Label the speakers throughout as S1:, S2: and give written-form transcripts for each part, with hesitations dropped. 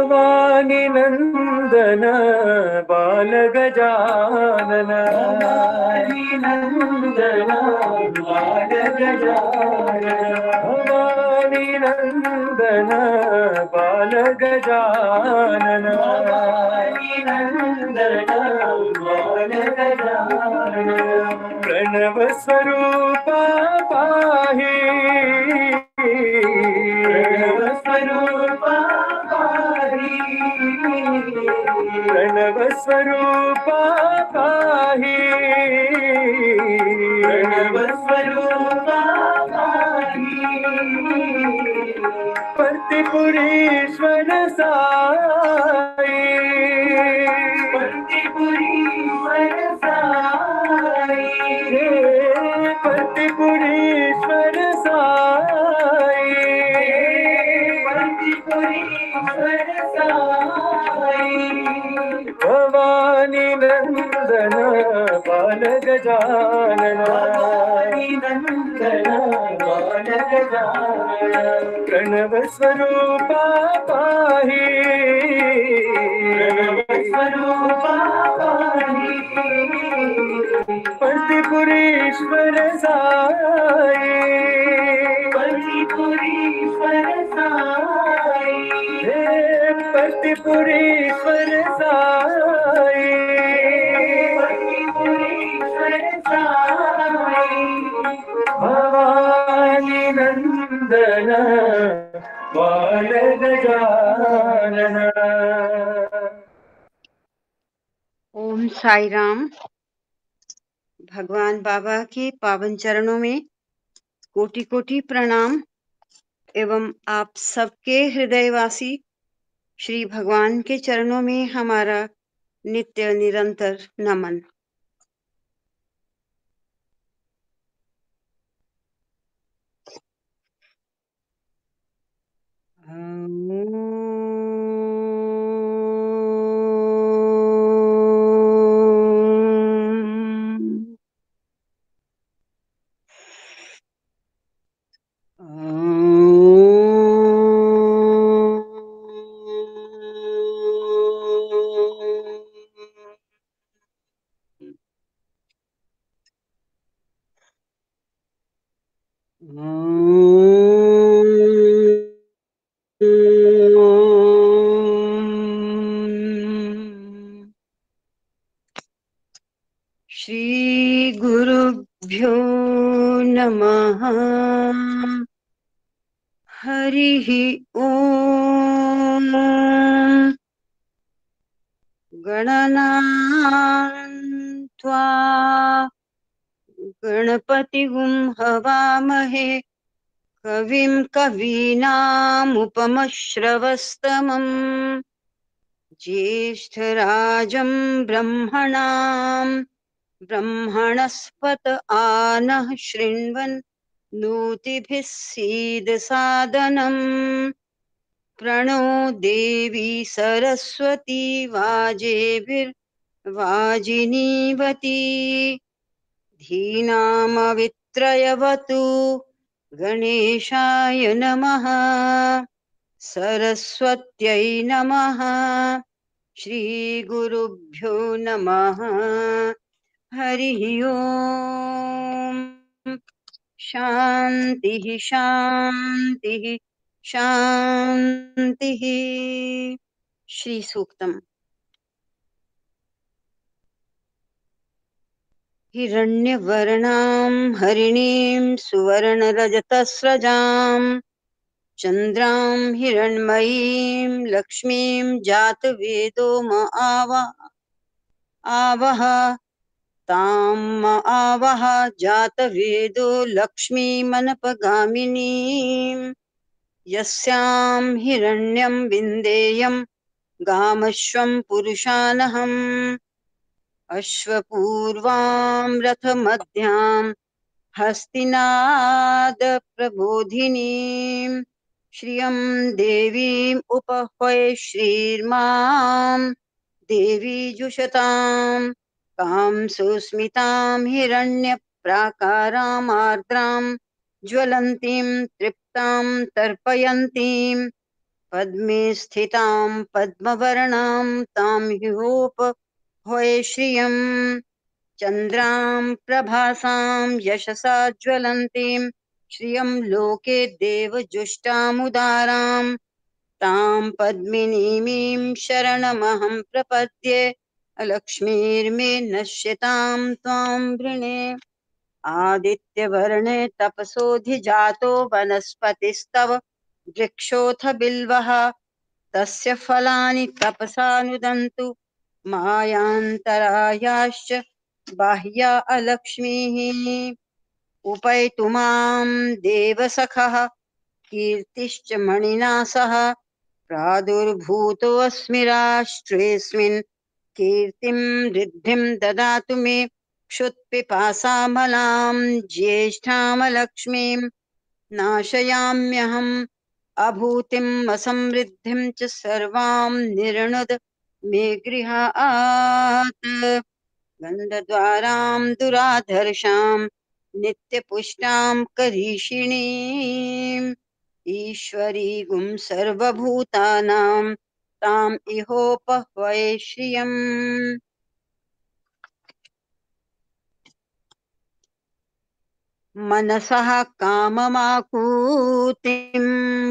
S1: भवानी नंदन बाल गजानन, भवानी नंदन बाल गजानन, भवानी नंदन बाल गजानन, भवानी नंदन बाल गजानन, प्रणव स्वरूपा पाहि, प्रणव स्वरूपा पाहि, प्रणव स्वरूपा पाहि, प्रणव स्वरूपा पाहि, पर्तिपुरीश्वर साई, पर्तिपुरीश्वर साई, हे पर्तिपुरीश्वर साई, पर्तिपुरीश्वर साई, भवानी नंदन बाल गजानन, भवानी नंदन बाल गजानन, प्रणव स्वरूपा पाहि, प्रणव स्वरूपा पाहि, पर्तिपुरीश्वर साई, पर्तिपुरीश्वर साई, हे पर्तिपुरीश्वर साई, पर्तिपुरीश्वर साई, भवानी नंदन बाल गजानन।
S2: ओम साई राम। भगवान बाबा के पावन चरणों में कोटि कोटि प्रणाम एवं आप सबके हृदयवासी श्री भगवान के चरणों में हमारा नित्य निरंतर नमन। श्री गुरुभ्यो नमः। हरिः ओम। गणनान् त्वा गणपतिगुं हवामहे कविं कवीनामुपमश्रवस्तमम् ज्येष्ठराजं ब्रह्मणां ब्रह्मणस्पत आनः शृण्वन् नोतिभिः सीदसादनम्। प्रणो देवी सरस्वती वाजेभिर्वाजिनीवती धीनामवित्रयवतु गणेशाय नमः। सरस्वत्यै नमः। श्रीगुरुभ्यो नमः। हरिः ओम। शान्तिः शान्तिः शान्तिः। श्री सूक्तम्। हिरण्यवर्णां हरिणीं सुवर्णरजतस्रजां चन्द्रां हिरण्मयीं लक्ष्मीं जातवेदो आवह तां आवह जातवेदो लक्ष्मीमनपगामिनीं यस्यां हिरण्यं विन्देयं गामश्वं पुरुषानहम्। अश्वपूर्वां रथमध्यां हस्तिनाद प्रबोधिनीं श्रियं देवीम् उपह्वये श्रीर्मां देवी जुषतां कां सुस्मितां हिरण्यप्राकाराम् आर्द्रां ज्वलन्तीं तृप्तां तर्पयन्तीं पद्मे स्थितां पद्मवर्णां तां ह्योपह्वये श्रियम् चन्द्रां प्रभासां यशसा ज्वलन्तीं श्रियं लोके देवजुष्टामुदारां तां पद्मिनीमीं शरणमहं प्रपद्ये लक्ष्मीर्मे नश्यतां त्वां वृणे आदित्यवर्णे तपसोऽधिजातो वनस्पतिस्तव वृक्षोऽथ बिल्वः तस्य फलानि तपसा नुदन्तु मायान्तरायाश्च बाह्या अलक्ष्मीः उपैतु मां देवसखः कीर्तिश्च मणिना सह प्रादुर्भूतोऽस्मि राष्ट्रेऽस्मिन् कीर्तिं ऋद्धिं ददातु मे क्षुत्पिपासामलां ज्येष्ठामलक्ष्मीं नाशयाम्यहम् अभूतिम् असमृद्धिं च सर्वां निर्णुद मे गृहात् गन्धद्वारां दुराधर्षां नित्यपुष्टां करीषिणीम् ईश्वरीगुं सर्वभूतानां ताम् इहोपह्वये श्रियम् मनसः काममाकूतिं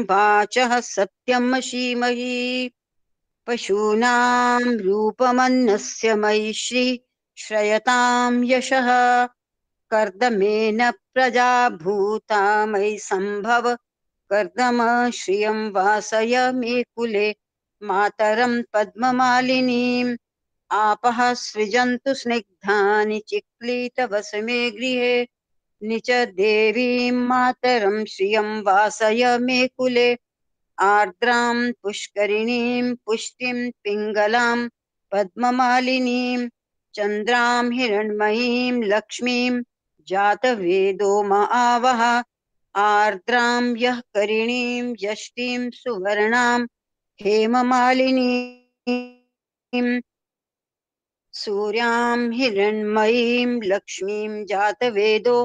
S2: वाचः सत्यमशीमहि पशूनां रूपमन्नस्य मयि श्रयतां यशः कर्दमेन प्रजा भूता मयि सम्भव कर्दम श्रियं वासय मे कुले मातरं पद्ममालिनीम् आपः सृजन्तु स्निग्धानि चिक्लीतवसमे गृहे निच देवीं मातरं श्रियं वासय मे कुले आर्द्रां पुष्करिणीं पुष्टिं पिङ्गलां पद्ममालिनीं चन्द्रां हिरण्मयीं लक्ष्मीं जातवेदो म आवह आर्द्रां यः करिणीं यष्टिं सुवर्णां हेममालिनीं सूर्यां हिरण्मयीं लक्ष्मीं जातवेदो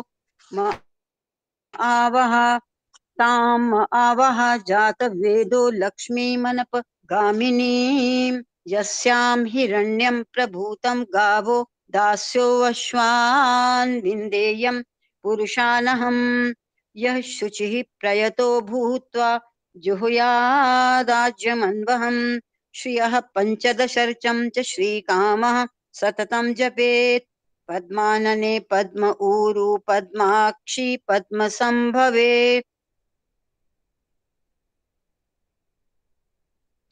S2: म आवह ताम आवह जातवेदो लक्ष्मीमनपगामिनीं यस्यां हिरण्यं प्रभूतं गावो दास्यो वश्वान् विन्देयं पुरुषानहं यः शुचिः प्रयतो भूत्वा जुहुयादाज्यमन्वहम् श्रियः पञ्चदशर्चं च श्रीकामः सततं जपेत् पद्मानने पद्म ऊरु पद्माक्षी पद्मसंभवे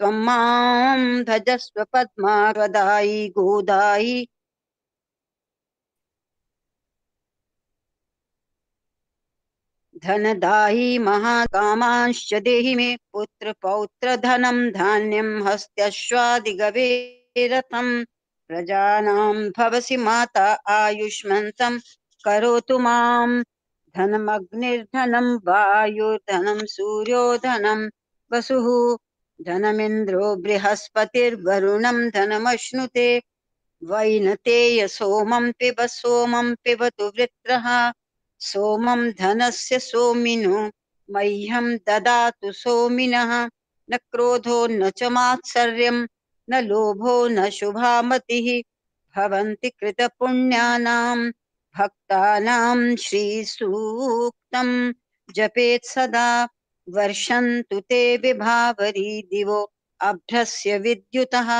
S2: त्वं मां भजस्व पद्मावदायि गोदायि धनदायि महाकामांश्च देहि मे पुत्र पौत्र धनं धान्यं हस्त्यश्वादिगवे रथम् प्रजानां भवसि माता आयुष्मन्तं करोतु मां धनमग्निर्धनं वायुर्धनं सूर्यो धनं वसुः धनमिन्द्रो बृहस्पतिर्वरुणं धनमश्नुते वैनतेय सोमं पिबतु वृत्रः सोमं धनस्य सोमिनो मह्यं ददातु सोमिनः न क्रोधो न च मात्सर्यं न लोभो न शुभा मतिः भवन्ति कृतपुण्यानां भक्तानां श्रीसूक्तं जपेत् सदा वर्षन्तु ते विभावरी दिवो अभ्रस्य विद्युतः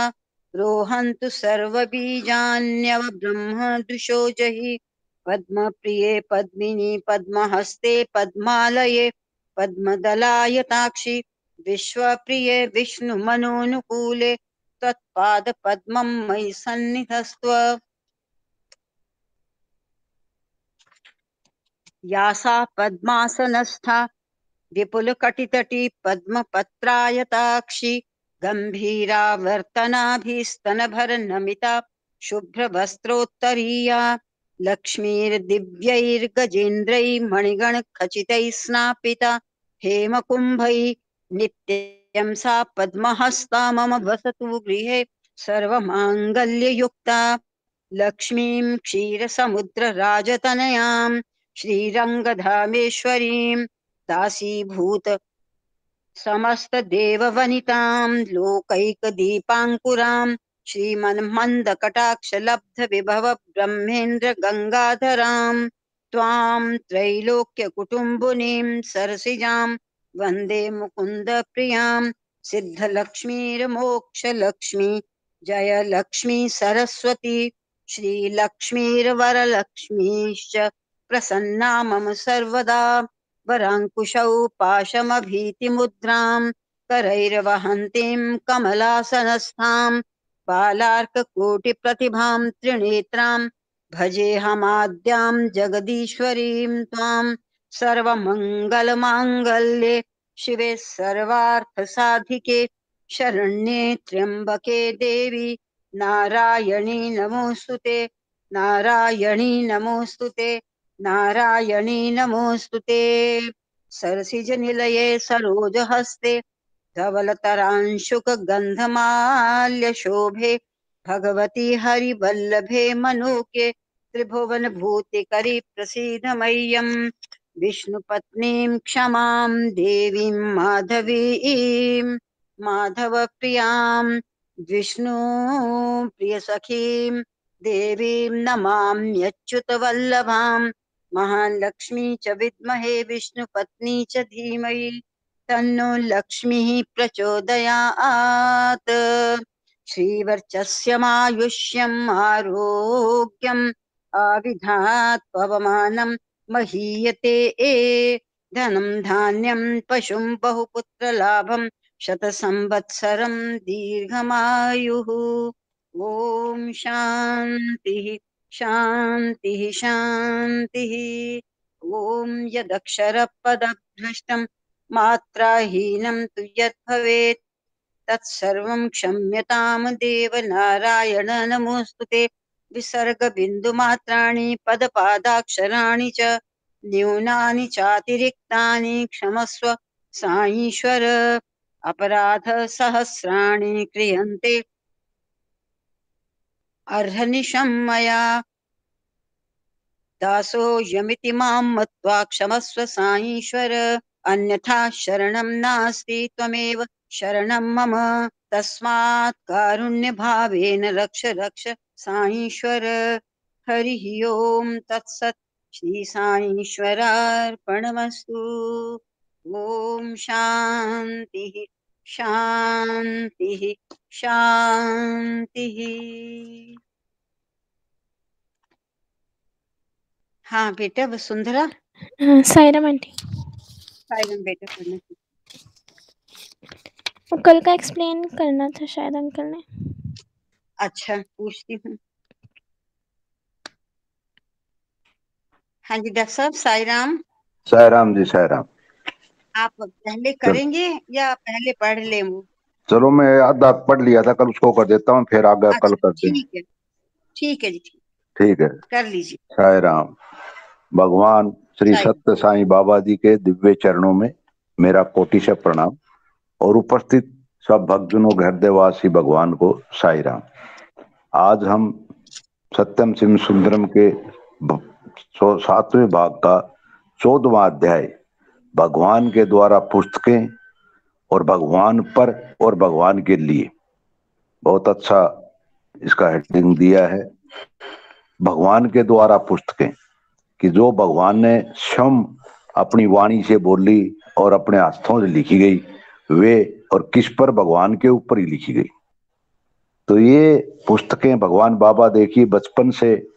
S2: रोहन्तु सर्वबीजान्यव ब्रह्मदृशो जहि पद्मप्रिये पद्मिनी पद्महस्ते पद्मालये पद्मदलायताक्षि विश्वप्रिये विष्णुमनोनुकूले त्वत्पादपद्मं मयि सन्निधस्त्व या सा पद्मासनस्था विपुलकटितटी पद्मपत्रायताक्षि गम्भीरावर्तनाभिस्तनभरनमिता शुभ्रवस्त्रोत्तरीया लक्ष्मीर्दिव्यैर्गजेन्द्रैः मणिगणखचितैः स्नापिता हेमकुम्भैः नित्यं सा पद्महस्ता मम वसतु गृहे सर्वमाङ्गल्ययुक्ता लक्ष्मीं क्षीरसमुद्रराजतनयां श्रीरङ्गधामेश्वरीं दासीभूत समस्त देववनितां लोकैकदीपाङ्कुरां श्रीमन्मन्दकटाक्षलब्ध विभव ब्रह्मेन्द्र गंगाधरां त्वां त्रैलोक्यकुटुम्बिनीं सरसिजां वन्दे मुकुन्दप्रियां सिद्धलक्ष्मीर्मोक्षलक्ष्मी जयलक्ष्मी सरस्वती श्रीलक्ष्मीर्वरलक्ष्मीश्च प्रसन्ना मम सर्वदा वराङ्कुशौ पाशमभीतिमुद्रां करैर्वहन्तीं कमलासनस्थां बालार्ककोटिप्रतिभां त्रिनेत्रां भजेऽहमाद्यां जगदीश्वरीं त्वां सर्वमङ्गलमाङ्गल्ये शिवे सर्वार्थसाधिके शरण्ये त्र्यम्बके देवी नारायणी नमोऽस्तुते नारायणी नमोऽस्तुते नारायणी नमोऽस्तुते। सरसिजनिलये सरोजहस्ते धवलतरांशुकगन्धमाल्यशोभे भगवति हरिवल्लभे मनोके त्रिभुवनभूतिकरि प्रसीद मह्यम् विष्णुपत्नीं क्षमां देवीं माधवीं माधवप्रियां विष्णुप्रियसखीं देवीं नमाम्यच्युतवल्लभां महालक्ष्मी च विद्महे विष्णुपत्नी च धीमहि तन्नो लक्ष्मीः प्रचोदयात्। श्रीवर्चस्यमायुष्यम् आरोग्यम् आविधात् पवमानं महीयते धनं धान्यं पशुं बहुपुत्रलाभं शतसंवत्सरं दीर्घमायुः। ॐ शान्तिः शान्तिः शान्तिः। ॐ यदक्षरपदभ्रष्टं मात्राहीनं तु यद्भवेत् तत्सर्वं क्षम्यतां देव नारायण नमोऽस्तुते। विसर्गबिन्दुमात्राणि पदपादाक्षराणि च न्यूनानि चातिरिक्तानि क्षमस्व साईश्वर। अपराधसहस्राणि क्रियन्ते अर्हनिशं मया दासोऽयमिति मां मत्वा क्षमस्व साईश्वर। अन्यथा शरणं नास्ति त्वमेव शरणं मम तस्मात् कारुण्यभावेन रक्ष रक्ष साईश्वर। हरिः ओम तत्सत्। श्री साईश्वरार्पणमस्तु। ओम शान्तिः शान्तिः शान्तिः। हाँ बेटा वसुंधरा।
S3: सायरम आंटी,
S2: सायरम बेटा पढ़ना।
S3: वो कल का एक्सप्लेन करना था शायद अंकल ने।
S2: अच्छा पूछती हूँ। हाँ जी डॉक्टर साहब साईराम।
S4: साईराम जी साईराम।
S2: आप पहले करेंगे या पहले पढ़ ले?
S4: चलो मैं आधा पढ़ लिया था कल, उसको कर देता हूँ, फिर आगे कल कर देंगे।
S2: ठीक है ठीक है जी
S4: ठीक है,
S2: कर लीजिए।
S4: साईराम। भगवान श्री सत्य साईं बाबा जी के दिव्य चरणों में मेरा कोटि से प्रणाम और उपस्थित सब भक्तजनों हृदयवासी भगवान को साईराम। आज हम सत्यम सिंह सुंदरम के 7वें भाग का 14वां अध्याय भगवान के द्वारा पुस्तकें और भगवान पर और भगवान के लिए, बहुत अच्छा इसका हेडिंग दिया है। भगवान के द्वारा पुस्तकें कि जो भगवान ने स्वयं अपनी वाणी से बोली और अपने हाथों से लिखी गई वे, और किस पर? भगवान के ऊपर ही लिखी गई। तो ये पुस्तकें भगवान बाबा देखिए बचपन से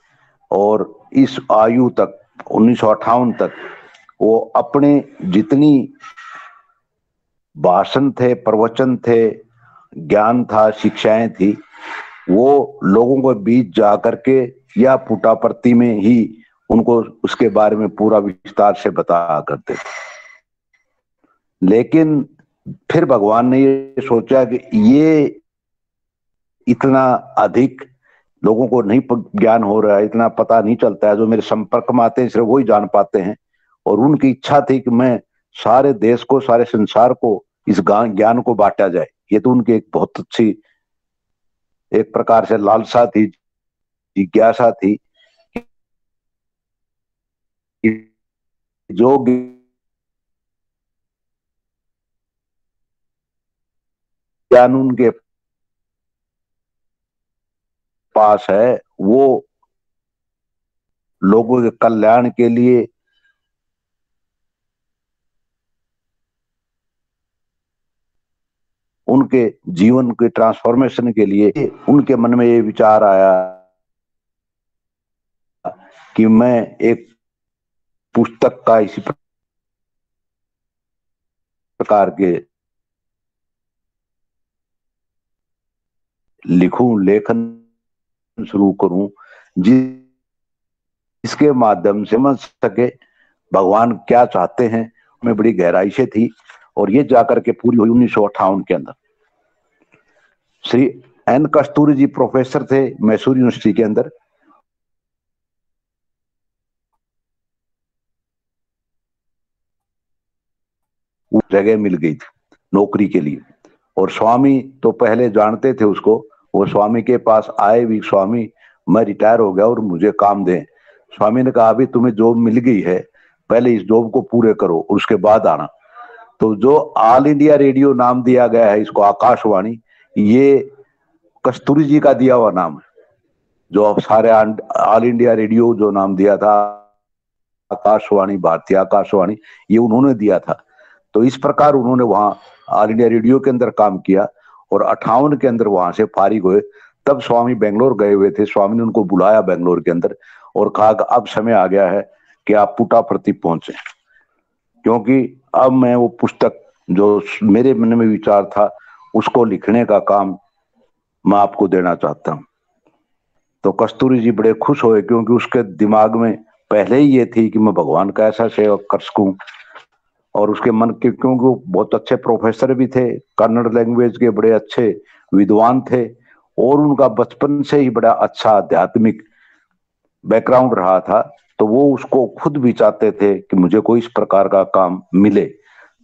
S4: और इस आयु तक 1958 तक वो अपने जितनी भाषण थे, प्रवचन थे, ज्ञान था, शिक्षाएं थी, वो लोगों को बीच जा करके या पुटापर्ती में ही उनको उसके बारे में पूरा विस्तार से बताया करते। लेकिन फिर भगवान ने ये सोचा कि ये इतना अधिक लोगों को नहीं ज्ञान हो रहा है, इतना पता नहीं चलता है, जो मेरे संपर्क में आते हैं सिर्फ वही जान पाते हैं। और उनकी इच्छा थी कि मैं सारे देश को, सारे संसार को इस ज्ञान को बांटा जाए। ये तो उनकी एक बहुत अच्छी एक प्रकार से लालसा थी, जिज्ञासा थी। जो ज्ञान उनके पास है वो लोगों के कल्याण के लिए उनके जीवन के ट्रांसफॉर्मेशन के लिए उनके मन में ये विचार आया कि मैं एक पुस्तक का इसी प्रकार के लिखूं, लेखन शुरू करूं जिसके माध्यम से समझ सके भगवान क्या चाहते हैं, में बड़ी गहराई से थी। और ये जाकर के पूरी हुई 1958 के अंदर। श्री एन कस्तूरी जी प्रोफेसर थे मैसूर यूनिवर्सिटी के अंदर। जगह मिल गई थी नौकरी के लिए और स्वामी तो पहले जानते थे उसको। वो स्वामी के पास आए भी, स्वामी मैं रिटायर हो गया और मुझे काम दें। स्वामी ने कहा अभी तुम्हें जॉब मिल गई है, पहले इस जॉब को पूरे करो और उसके बाद आना। तो जो ऑल इंडिया रेडियो नाम दिया गया है इसको, आकाशवाणी, ये कस्तूरी जी का दिया हुआ नाम है। जो अब सारे ऑल इंडिया रेडियो जो नाम दिया था आकाशवाणी, भारतीय आकाशवाणी, ये उन्होंने दिया था। तो इस प्रकार उन्होंने वहां ऑल इंडिया रेडियो के अंदर काम किया और 58 के अंदर वहां से फारिग हुए। तब स्वामी बेंगलोर गए हुए थे। स्वामी ने उनको बुलाया बेंगलोर के अंदर और कहा कि अब समय आ गया है कि आप पुट्टापर्थी पहुंचे, क्योंकि अब मैं वो पुस्तक जो मेरे मन में विचार था उसको लिखने का काम मैं आपको देना चाहता हूं। तो कस्तूरी जी बड़े खुश हुए, क्योंकि उसके दिमाग में पहले ही ये थी कि मैं भगवान का ऐसा सेवक कर सकूं। और उसके मन के, क्योंकि वो बहुत अच्छे प्रोफेसर भी थे, कन्नड़ लैंग्वेज के बड़े अच्छे विद्वान थे और उनका बचपन से ही बड़ा अच्छा आध्यात्मिक बैकग्राउंड रहा था। तो वो उसको खुद भी चाहते थे कि मुझे कोई इस प्रकार का काम मिले।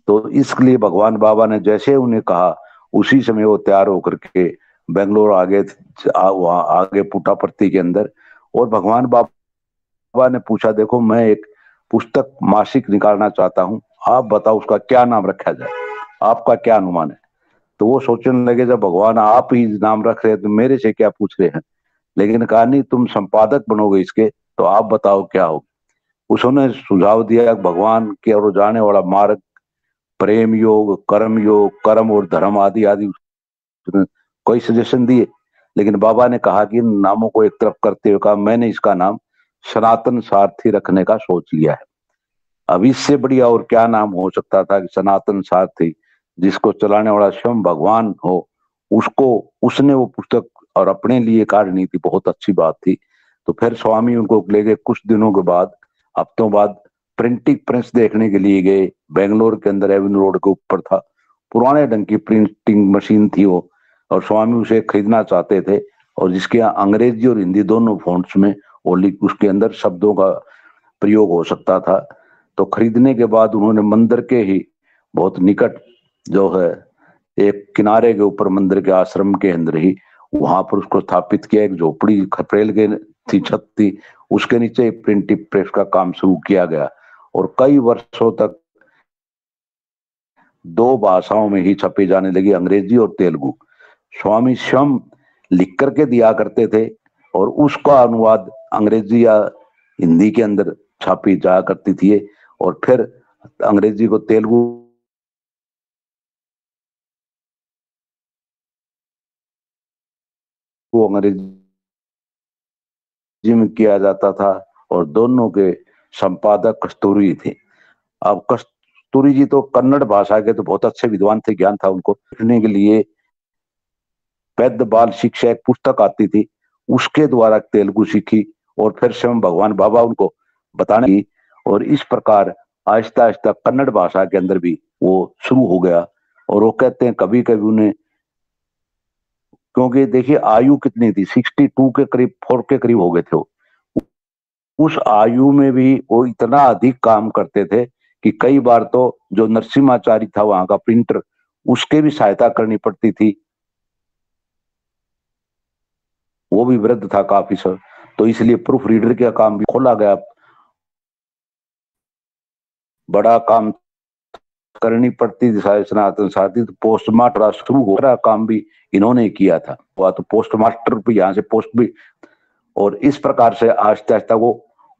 S4: तो इसलिए भगवान बाबा ने जैसे उन्हें कहा उसी समय वो तैयार होकर के बेंगलोर वहां आगे पुट्टापर्थी के अंदर। और भगवान बाबा ने पूछा, देखो मैं एक पुस्तक मासिक निकालना चाहता हूं, आप बताओ उसका क्या नाम रखा जाए, आपका क्या अनुमान है। तो वो सोचने लगे जब भगवान आप ही नाम रख रहे हैं तो मेरे से क्या पूछ रहे हैं। लेकिन कहा नहीं, तुम संपादक बनोगे इसके, तो आप बताओ क्या हो। उसने सुझाव दिया भगवान के और जाने वाला मार्ग, प्रेम योग, कर्म और धर्म आदि आदि कोई सजेशन दिए। लेकिन बाबा ने कहा कि नामों को एक तरफ करते हुए कहा मैंने इसका नाम सनातन सारथी रखने का सोच लिया है। अब इससे बढ़िया और क्या नाम हो सकता था कि सनातन सारथी, जिसको चलाने वाला स्वयं भगवान हो, उसको उसने वो पुस्तक और अपने लिए काढ़नी थी, बहुत अच्छी बात थी। तो फिर स्वामी उनको ले गए कुछ दिनों के बाद, हफ्तों बाद प्रिंटिंग प्रेस देखने के लिए गए। बेंगलोर के अंदर एवेन्यू रोड के ऊपर था, पुराने ढंग की प्रिंटिंग मशीन थी वो, और स्वामी उसे खरीदना चाहते थे और जिसके अंग्रेजी और हिंदी दोनों फॉन्ट्स में और उसके अंदर शब्दों का प्रयोग हो सकता था। तो खरीदने के बाद उन्होंने मंदिर के ही बहुत निकट जो है एक किनारे के ऊपर मंदिर के आश्रम के अंदर ही वहां पर उसको स्थापित किया। एक झोपड़ी खपरेल के थी, छत थी, उसके नीचे प्रिंटिंग प्रेस का काम शुरू किया गया और कई वर्षों तक 2 भाषाओं में ही छपी जाने लगी, अंग्रेजी और तेलुगु। स्वामी स्वयं लिख करके दिया करते थे और उसका अनुवाद अंग्रेजी या हिंदी के अंदर छापी जाया करती थी और फिर अंग्रेजी को तेलुगु अंग्रेजी में किया जाता था और दोनों के संपादक कस्तूरी थे। अब कस्तूरी जी तो कन्नड़ भाषा के तो बहुत अच्छे विद्वान थे, ज्ञान था उनको। लिखने के लिए वैद्य बाल शिक्षा एक पुस्तक आती थी, उसके द्वारा तेलुगु सीखी और फिर स्वयं भगवान बाबा उनको बताने की। और इस प्रकार आहिस्ता आहिस्ता कन्नड़ भाषा के अंदर भी वो शुरू हो गया। और वो कहते हैं कभी कभी उन्हें, क्योंकि देखिए आयु कितनी थी, 62 के करीब, 4 के करीब हो गए थे वो। उस आयु में भी वो इतना अधिक काम करते थे कि कई बार तो जो नरसिम्हाचारी था वहां का प्रिंटर, उसके भी सहायता करनी पड़ती थी, वो भी वृद्ध था काफी सर। तो इसलिए प्रूफ रीडर का काम भी खोला गया, बड़ा काम करनी पड़ती थी सारे सनातन साथी। तो पोस्टमास्टर शुरू हो रहा काम भी इन्होंने किया था, हुआ तो पोस्टमास्टर भी यहाँ से पोस्ट भी। और इस प्रकार से आहिस्ता आहिस्ता वो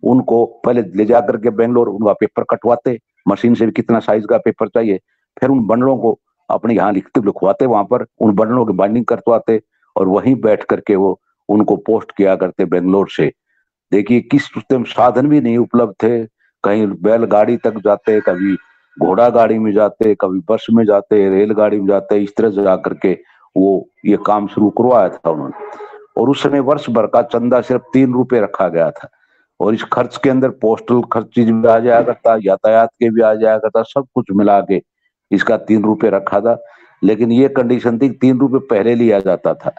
S4: उनको पहले ले जाकर के बेंगलोर उनका पेपर कटवाते, मशीन से भी कितना साइज का पेपर चाहिए, फिर उन बंडलों को अपने यहाँ लिखवाते, वहां पर उन बंडलों की बाइंडिंग करवाते और वहीं बैठ करके वो उनको पोस्ट किया करते बेंगलोर से। देखिए किस टाइम साधन भी नहीं उपलब्ध थे, कहीं बैलगाड़ी तक जाते, कभी घोड़ा गाड़ी में जाते, कभी बस में जाते, रेलगाड़ी में जाते, इस तरह से जाकर के वो ये काम शुरू करवाया था उन्होंने। और उस समय वर्ष भर का चंदा सिर्फ 3 रुपए रखा गया था और इस खर्च के अंदर पोस्टल खर्च भी आ जाया करता, यातायात के भी आ जाया करता, सब कुछ मिला के इसका 3 रुपए रखा था। लेकिन ये कंडीशन थी 3 रुपए पहले लिया जाता था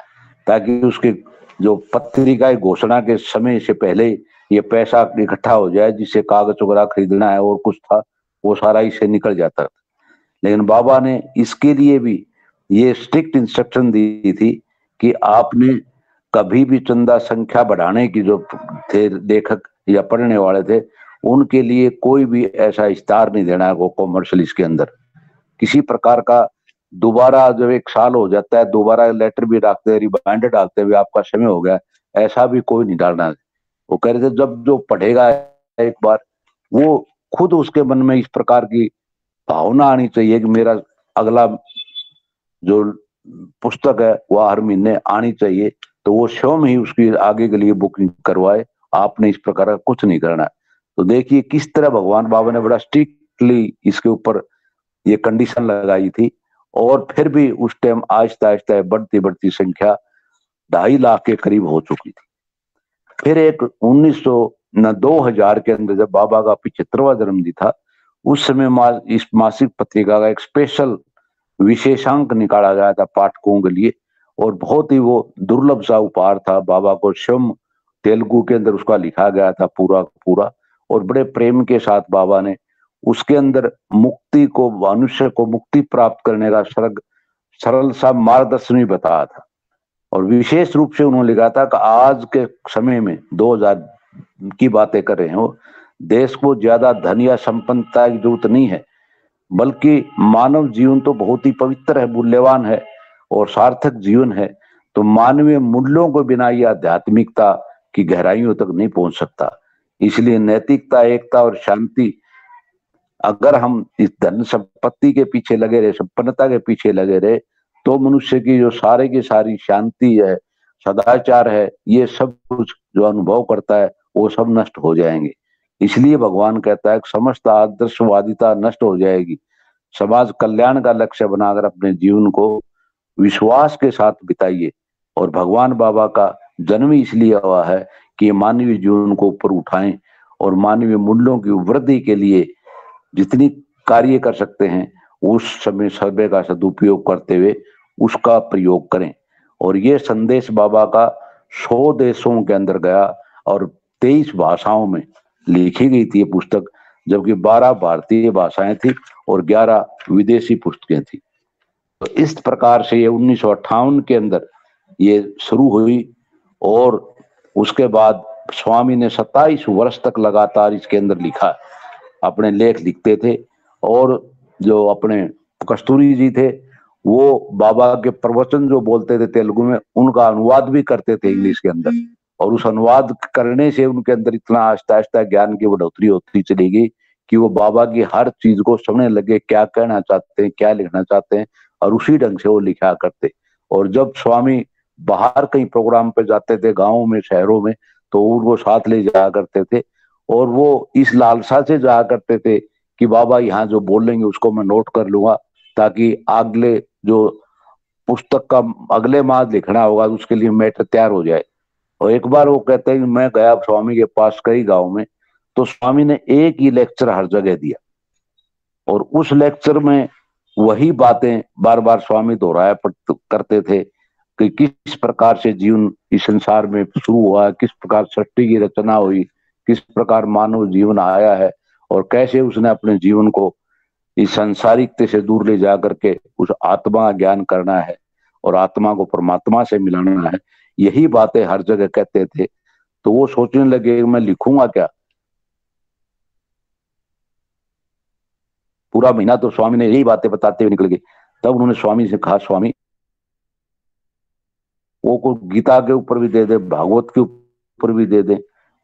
S4: ताकि उसके जो पत्रिका घोषणा के समय से पहले ये पैसा इकट्ठा हो जाए, जिससे कागज वगैरह खरीदना है और कुछ था वो सारा इससे निकल जाता था। लेकिन बाबा ने इसके लिए भी ये स्ट्रिक्ट इंस्ट्रक्शन दी थी कि आपने कभी भी चंदा संख्या बढ़ाने की जो थे लेखक या पढ़ने वाले थे उनके लिए कोई भी ऐसा इश्तार नहीं देना है वो कॉमर्शियल इसके अंदर किसी प्रकार का। दोबारा जब 1 साल हो जाता है दोबारा लेटर भी डालते हैं, रिमाइंडर डालते हुए आपका समय हो गया, ऐसा भी कोई नहीं डालना है। वो कह रहे थे जब जो पढ़ेगा एक बार वो खुद उसके मन में इस प्रकार की भावना आनी चाहिए कि मेरा अगला जो पुस्तक है वह हर महीने आनी चाहिए, तो वो स्वयं ही उसकी आगे के लिए बुकिंग करवाए। आपने इस प्रकार का कुछ नहीं करना है। तो देखिए किस तरह भगवान बाबा ने बड़ा स्ट्रिक्टली इसके ऊपर ये कंडीशन लगाई थी और फिर भी उस टाइम आहिस्ता आहिस्ता बढ़ती बढ़ती संख्या 2.5 लाख के करीब हो चुकी थी। फिर एक 2000 के अंदर जब बाबा का 75वां जन्मदिन था उस समय इस मासिक पत्रिका का एक स्पेशल विशेषांक निकाला गया था पाठकों के लिए और बहुत ही वो दुर्लभ सा उपहार था। बाबा को स्वयं तेलुगु के अंदर उसका लिखा गया था पूरा पूरा और बड़े प्रेम के साथ बाबा ने उसके अंदर मुक्ति को, मनुष्य को मुक्ति प्राप्त करने का सरल सा मार्गदर्शन भी बताया था। और विशेष रूप से उन्होंने लिखा था कि आज के समय में 2000 की बातें कर रहे हो, देश को ज्यादा धन या संपन्नता की जरूरत नहीं है, बल्कि मानव जीवन तो बहुत ही पवित्र है, मूल्यवान है और सार्थक जीवन है। तो मानवीय मूल्यों को बिना ये आध्यात्मिकता की गहराइयों तक नहीं पहुंच सकता। इसलिए नैतिकता, एकता और शांति, अगर हम इस धन संपत्ति के पीछे लगे रहे, संपन्नता के पीछे लगे रहे, तो मनुष्य की जो सारे की सारी शांति है, सदाचार है, ये सब कुछ जो अनुभव करता है वो सब नष्ट हो जाएंगे। इसलिए भगवान कहता है कि समस्त आदर्शवादिता नष्ट हो जाएगी। समाज कल्याण का लक्ष्य बनाकर अपने जीवन को विश्वास के साथ बिताइए। और भगवान बाबा का जन्म इसलिए हुआ है कि मानवीय जीवन को ऊपर उठाएं और मानवीय मूल्यों की वृद्धि के लिए जितनी कार्य कर सकते हैं उस समय का सदुपयोग करते हुए उसका प्रयोग करें। और ये संदेश बाबा का 100 देशों के अंदर गया और 23 भाषाओं में लिखी गई थी ये पुस्तक, जबकि 12 भारतीय भाषाएं थी और 11 विदेशी पुस्तकें थी। तो इस प्रकार से ये 1958 के अंदर ये शुरू हुई और उसके बाद स्वामी ने 27 वर्ष तक लगातार इसके अंदर लिखा, अपने लेख लिखते थे। और जो अपने कस्तूरी जी थे वो बाबा के प्रवचन जो बोलते थे तेलुगु में उनका अनुवाद भी करते थे इंग्लिश के अंदर, और उस अनुवाद करने से उनके अंदर इतना आहिस्ता आहिस्ता ज्ञान की बढ़ोतरी होती चली गई कि वो बाबा की हर चीज को समझने लगे, क्या कहना चाहते हैं, क्या लिखना चाहते हैं, और उसी ढंग से वो लिखा करते। और जब स्वामी बाहर कहीं प्रोग्राम पे जाते थे, गाँव में, शहरों में, तो उनको साथ ले जाया करते थे और वो इस लालसा से जाया करते थे कि बाबा यहाँ जो बोलेंगे उसको मैं नोट कर लूंगा ताकि अगले जो पुस्तक का अगले माह लिखना होगा उसके लिए मैटर तैयार हो जाए। और एक बार वो कहते हैं कि मैं गया स्वामी के पास कई गांव में, तो स्वामी ने एक ही लेक्चर हर जगह दिया और उस लेक्चर में वही बातें बार बार स्वामी दोहराया करते थे कि किस प्रकार से जीवन इस संसार में शुरू हुआ, किस प्रकार सृष्टि की रचना हुई, किस प्रकार मानव जीवन आया है और कैसे उसने अपने जीवन को इस सांसारिकता से दूर ले जा करके उस आत्मा का ज्ञान करना है और आत्मा को परमात्मा से मिलाना है। यही बातें हर जगह कहते थे। तो वो सोचने लगे मैं लिखूंगा क्या, पूरा महीना तो स्वामी ने यही बातें बताते हुए निकल गए। तब उन्होंने स्वामी से कहा, स्वामी वो को गीता के ऊपर भी दे दे, भागवत के ऊपर भी दे दे।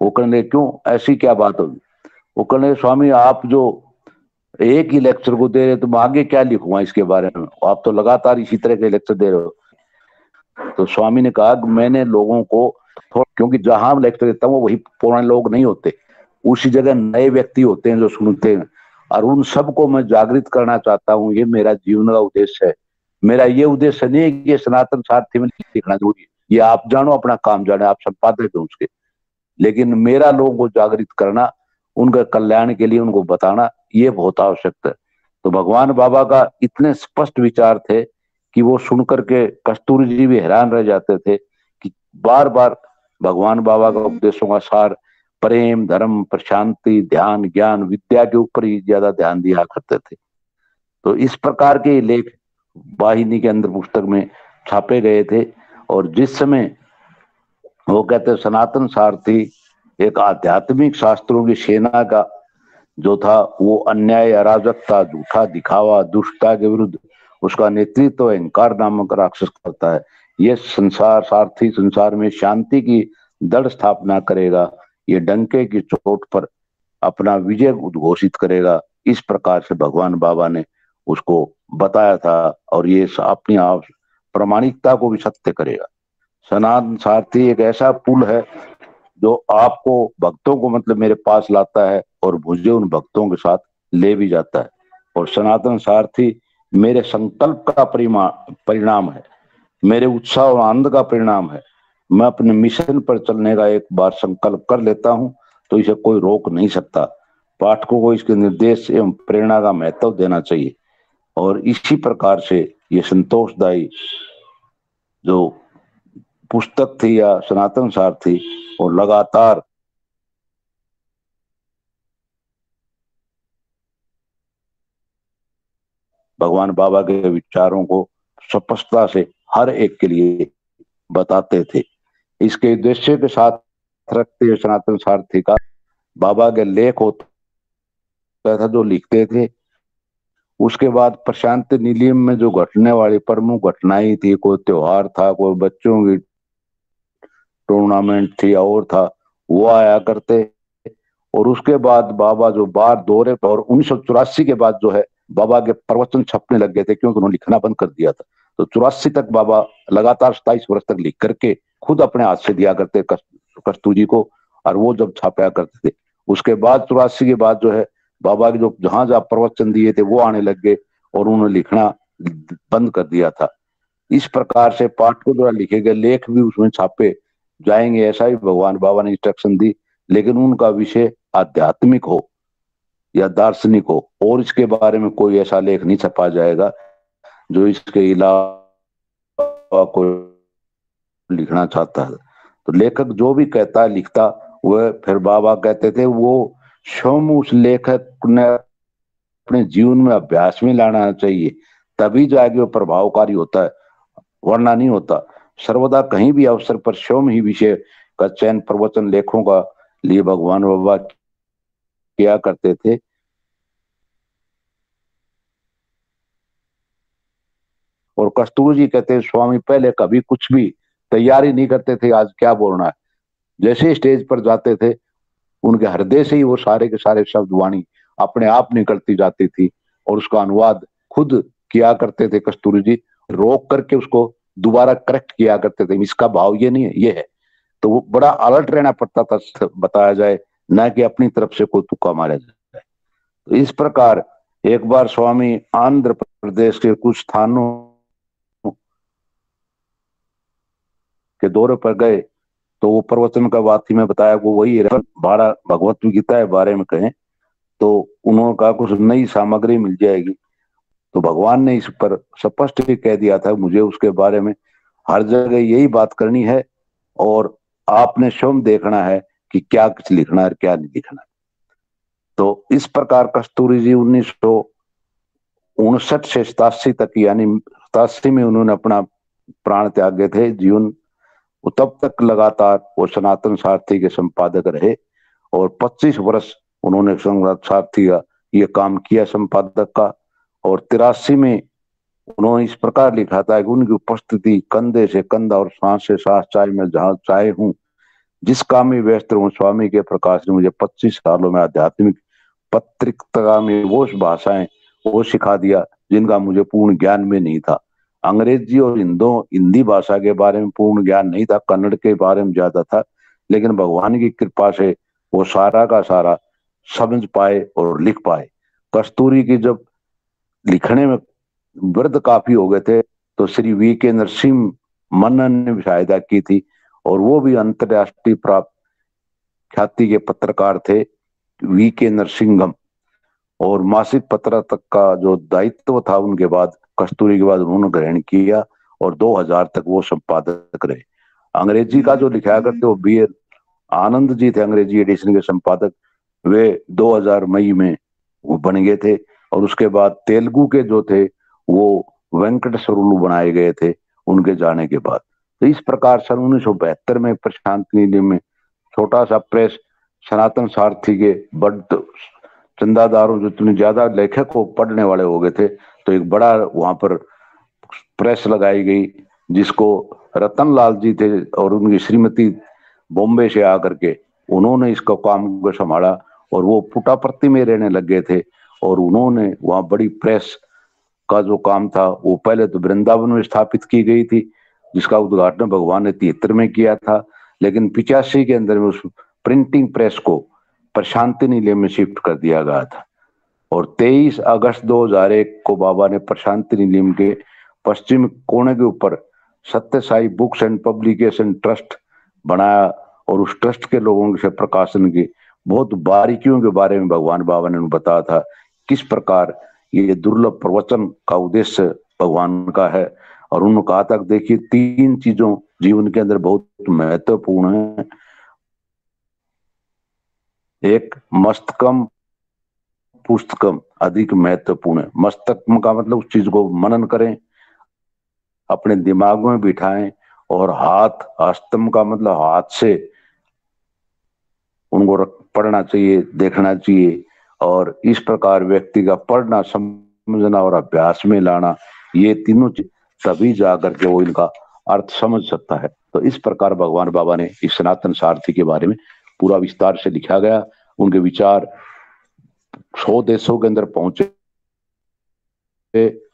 S4: वो कहने क्यों, ऐसी क्या बात होगी? वो कहने स्वामी आप जो एक ही लेक्चर को दे रहे तो मैं आगे क्या लिखूंगा इसके बारे में, आप तो लगातार इसी तरह के लेक्चर दे रहे हो। तो स्वामी ने कहा कि मैंने लोगों को क्योंकि जहां लेक्चर देता हूँ वही पुराने लोग नहीं होते, उसी जगह नए व्यक्ति होते हैं जो सुनते हैं, और उन सबको मैं जागृत करना चाहता हूँ। ये मेरा जीवन का उद्देश्य है। मेरा ये उद्देश्य नहीं है कि ये सनातन सारथी में लिखना जरूरी है, ये आप जानो, अपना काम जाने, आप संपादक हैं उसके, लेकिन मेरा लोगों को जागृत करना, उनका कल्याण के लिए उनको बताना, ये बहुत आवश्यक है। तो भगवान बाबा का इतने स्पष्ट विचार थे कि वो सुनकर के कस्तूरी जी भी हैरान रह जाते थे कि बार बार भगवान बाबा का उपदेशों का सार प्रेम, धर्म, प्रशांति, ध्यान, ज्ञान, विद्या के ऊपर ही ज्यादा ध्यान दिया करते थे। तो इस प्रकार के लेख वाहिनी के अंदर पुस्तक में छापे गए थे। और जिस समय वो कहते सनातन सारथी एक आध्यात्मिक शास्त्रों की सेना का जो था, वो अन्याय, अराजकता, झूठा दिखावा, दुष्टता के विरुद्ध उसका नेतृत्व अहंकार नामक राक्षस करता है। ये संसार सारथी संसार में शांति की दृढ़ स्थापना करेगा, ये डंके की चोट पर अपना विजय उद्घोषित करेगा। इस प्रकार से भगवान बाबा ने उसको बताया था, और ये अपनी आप प्रामाणिकता को भी सत्य करेगा। सनातन सारथी एक ऐसा पुल है जो आपको भक्तों को मतलब मेरे पास लाता है और मुझे उन भक्तों के साथ ले भी जाता है। और सनातन सारथी मेरे संकल्प का परिणाम है, मेरे उत्साह और आनंद का परिणाम है। मैं अपने मिशन पर चलने का एक बार संकल्प कर लेता हूं तो इसे कोई रोक नहीं सकता। पाठकों को इसके निर्देश एवं प्रेरणा का महत्व देना चाहिए। और इसी प्रकार से ये संतोषदायी जो पुस्तक थी या सनातन सारथी, और लगातार भगवान बाबा के विचारों को स्पष्टता से हर एक के लिए बताते थे। इसके उद्देश्य के साथ रखते हुए सनातन सारथी का बाबा के लेख होता था जो लिखते थे। उसके बाद प्रशांत निलयम में जो घटने वाली प्रमुख घटनाएं थी, कोई त्योहार था, कोई बच्चों की टूर्नामेंट थी और था, वो आया करते। और उसके बाद बाबा जो बार दौरे पर, और 1984 के बाद जो है बाबा के प्रवचन छपने लग गए थे, क्योंकि उन्होंने लिखना बंद कर दिया था। तो 84 तक बाबा लगातार 27 वर्ष तक लिख करके खुद अपने हाथ से दिया करते कस्तूरी को, और वो जब छापया करते थे। उसके बाद 84 के बाद जो है बाबा के जो जहां जहां प्रवचन दिए थे वो आने लग गए, और उन्होंने लिखना बंद कर दिया था। इस प्रकार से पाठकों द्वारा लिखे गए लेख भी उसमें छापे जाएंगे, ऐसा ही भगवान बाबा ने इंस्ट्रक्शन दी, लेकिन उनका विषय आध्यात्मिक हो या दार्शनिक हो, और इसके बारे में कोई ऐसा लेख नहीं छपा जाएगा जो इसके अलावा को लिखना चाहता है। तो लेखक जो भी कहता है लिखता, वह फिर बाबा कहते थे वो स्वयं उस लेखक ने अपने जीवन में अभ्यास में लाना चाहिए, तभी जाके वो प्रभावकारी होता है, वरना नहीं होता। सर्वदा कहीं भी अवसर पर स्वयं ही विषय का चयन प्रवचन लेखों का लिए भगवान बाबा किया करते थे। और कस्तूरी जी कहते हैं स्वामी पहले कभी कुछ भी तैयारी नहीं करते थे, आज क्या बोलना है। जैसे स्टेज पर जाते थे उनके हृदय से ही वो सारे के सारे शब्द वाणी अपने आप निकलती जाती थी, और उसका अनुवाद खुद किया करते थे कस्तूरी जी, रोक करके उसको दोबारा करेक्ट किया करते थे, इसका भाव ये नहीं है, ये है। तो वो बड़ा अलर्ट रहना पड़ता था, बताया जाए, न कि अपनी तरफ से कोई तुक्का मारा जाए। तो इस प्रकार एक बार स्वामी आंध्र प्रदेश के कुछ स्थानों के दौरे पर गए, तो वो प्रवचन का बात ही में बताया वो वही है, 12 भगवत गीता के बारे में कहें तो उन्होंने कहा कुछ नई सामग्री मिल जाएगी। तो भगवान ने इस पर स्पष्ट ही कह दिया था, मुझे उसके बारे में हर जगह यही बात करनी है, और आपने स्वयं देखना है कि क्या कुछ लिखना है क्या नहीं लिखना है। तो इस प्रकार कस्तूरी जी 1959 से 87 तक, यानी 87 में उन्होंने अपना प्राण त्यागे थे जीवन, तब तक लगातार वो सनातन सारथी के संपादक रहे, और 25 वर्ष उन्होंने सनातन सारथी का ये काम किया संपादक का। और 83 में उन्होंने इस प्रकार लिखा था कि उनकी उपस्थिति कंधे से कंधा और सांस से सांस चाहे मैं जहां चाहे हूं, जिस काम में व्यस्त रहूं, स्वामी के प्रकाश ने मुझे 25 सालों में आध्यात्मिक पत्रिका में वो भाषाएं वो सिखा दिया जिनका मुझे पूर्ण ज्ञान में नहीं था। अंग्रेजी और हिंदी भाषा के बारे में पूर्ण ज्ञान नहीं था, कन्नड़ के बारे में ज्यादा था, लेकिन भगवान की कृपा से वो सारा का सारा समझ पाए और लिख पाए। कस्तूरी की जब लिखने में वृद्ध काफी हो गए थे तो श्री वी के नरसिंह मनन ने भी सहायता की थी, और वो भी अंतर्राष्ट्रीय प्राप्त ख्याति के पत्रकार थे, वी के नरसिंहम। और मासिक पत्र तक का जो दायित्व था उनके बाद, कस्तूरी के बाद उन्होंने ग्रहण किया और 2000 तक वो संपादक रहे। अंग्रेजी का जो लिखा करते वो बी एल आनंद जी थे, अंग्रेजी एडिशन के संपादक। वे 2000 मई में वो बन गए थे। और उसके बाद तेलुगु के जो थे वो वेंकट स्वरूलु बनाए गए थे उनके जाने के बाद। तो इस प्रकार सन 1972 में प्रशांत निलयम में छोटा सा प्रेस, सनातन सारथी के बड़ चंदादारों जो इतने ज्यादा लेखक को पढ़ने वाले हो गए थे, तो एक बड़ा वहां पर प्रेस लगाई गई, जिसको रतन लाल जी थे और उनकी श्रीमती बॉम्बे से आकर के उन्होंने इसका काम को संभाला। और वो पुटापर्ति में रहने लग गए थे, और उन्होंने वहां बड़ी प्रेस का जो काम था वो पहले तो वृंदावन में स्थापित की गई थी, जिसका उद्घाटन भगवान ने 73 में किया था, लेकिन 85 के अंदर में उस प्रिंटिंग प्रेस को प्रशांति निलयम में शिफ्ट कर दिया गया था। और 23 अगस्त 2001 को बाबा ने प्रशांति निलयम के पश्चिम कोने के ऊपर सत्य Sai books and publication trust बनाया, और उस ट्रस्ट के लोगों से प्रकाशन की बहुत बारीकियों के बारे में भगवान बाबा ने बताया था, किस प्रकार ये दुर्लभ प्रवचन का उद्देश्य भगवान का है। और उन्होंने कहा था देखिए 3 चीजों जीवन के अंदर बहुत महत्वपूर्ण है। एक मस्तकम पुस्तकम अधिक महत्वपूर्ण है। मस्तकम का मतलब उस चीज को मनन करें, अपने दिमाग में बिठाएं, और हाथ हस्तम का मतलब हाथ से उनको पढ़ना चाहिए, देखना चाहिए। और इस प्रकार व्यक्ति का पढ़ना, समझना और अभ्यास में लाना, ये तीनों तभी जाकर के वो इनका अर्थ समझ सकता है। तो इस प्रकार भगवान बाबा ने इस सनातन सारथी के बारे में पूरा विस्तार से लिखा गया। उनके विचार 100 देशों के अंदर पहुंचे,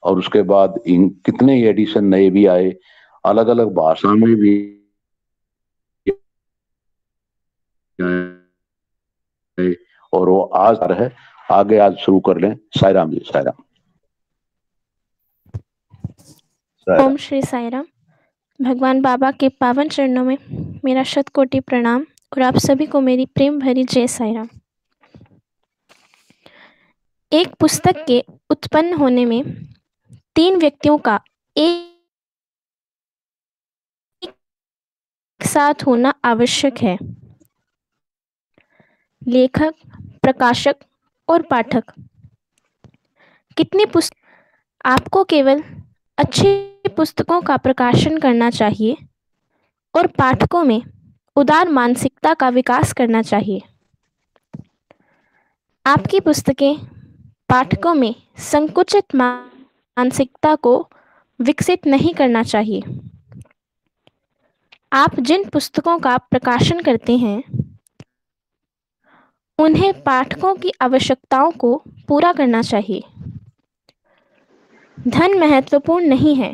S4: और उसके बाद इन कितने ही एडिशन नए भी आए, अलग अलग भाषा में भी और वो आज है। आगे आज शुरू कर लें। साईराम जी, साईराम।
S3: ओम श्री साईराम। भगवान बाबा के पावन चरणों में मेरा शतकोटि प्रणाम और आप सभी को मेरी प्रेम भरी जय साईराम। एक पुस्तक के उत्पन्न होने में 3 व्यक्तियों का एक साथ होना आवश्यक है, लेखक, प्रकाशक और पाठक। कितनी आपको केवल अच्छी पुस्तकों का प्रकाशन करना चाहिए और पाठकों में उदार मानसिकता का विकास करना चाहिए। आपकी पुस्तकें पाठकों में संकुचित मानसिकता को विकसित नहीं करना चाहिए। आप जिन पुस्तकों का प्रकाशन करते हैं उन्हें पाठकों की आवश्यकताओं को पूरा करना चाहिए। धन महत्वपूर्ण नहीं है,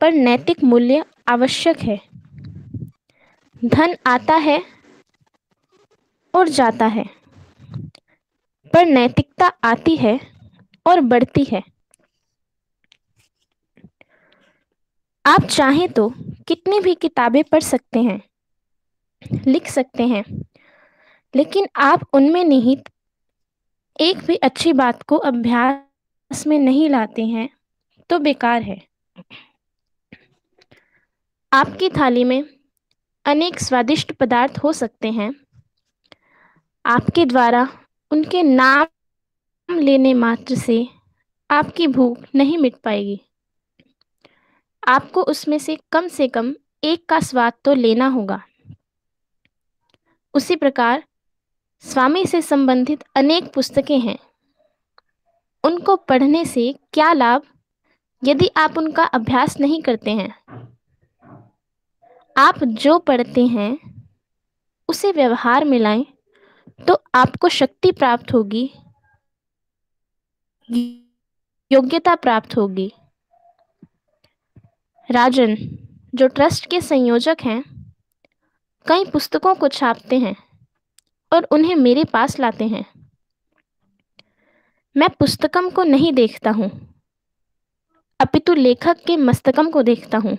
S3: पर नैतिक मूल्य आवश्यक है। धन आता है और जाता है, पर नैतिकता आती है और बढ़ती है। आप चाहें तो कितनी भी किताबें पढ़ सकते हैं, लिख सकते हैं, लेकिन आप उनमें निहित एक भी अच्छी बात को अभ्यास में नहीं लाते हैं तो बेकार है। आपकी थाली में अनेक स्वादिष्ट पदार्थ हो सकते हैं, आपके द्वारा उनके नाम लेने मात्र से आपकी भूख नहीं मिट पाएगी। आपको उसमें से कम एक का स्वाद तो लेना होगा। उसी प्रकार स्वामी से संबंधित अनेक पुस्तकें हैं। उनको पढ़ने से क्या लाभ यदि आप उनका अभ्यास नहीं करते हैं? आप जो पढ़ते हैं उसे व्यवहार में लाएं तो आपको शक्ति प्राप्त होगी, योग्यता प्राप्त होगी। राजन, जो ट्रस्ट के संयोजक हैं, कई पुस्तकों को छापते हैं और उन्हें मेरे पास लाते हैं। मैं पुस्तकम को नहीं देखता हूँ, अपितु लेखक के मस्तकम को देखता हूँ।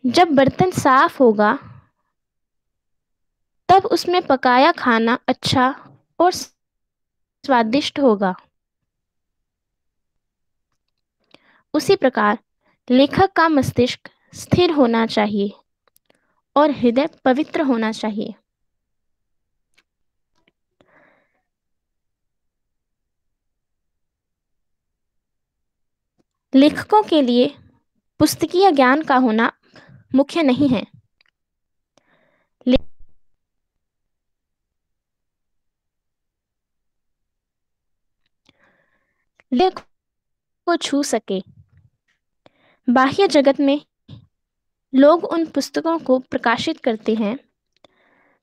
S3: जब बर्तन साफ होगा तब उसमें पकाया खाना अच्छा और स्वादिष्ट होगा। उसी प्रकार लेखक का मस्तिष्क स्थिर होना चाहिए और हृदय पवित्र होना चाहिए। लेखकों के लिए पुस्तकीय ज्ञान का होना मुख्य नहीं है। लेख को छू सके। बाह्य जगत में लोग उन पुस्तकों को प्रकाशित करते हैं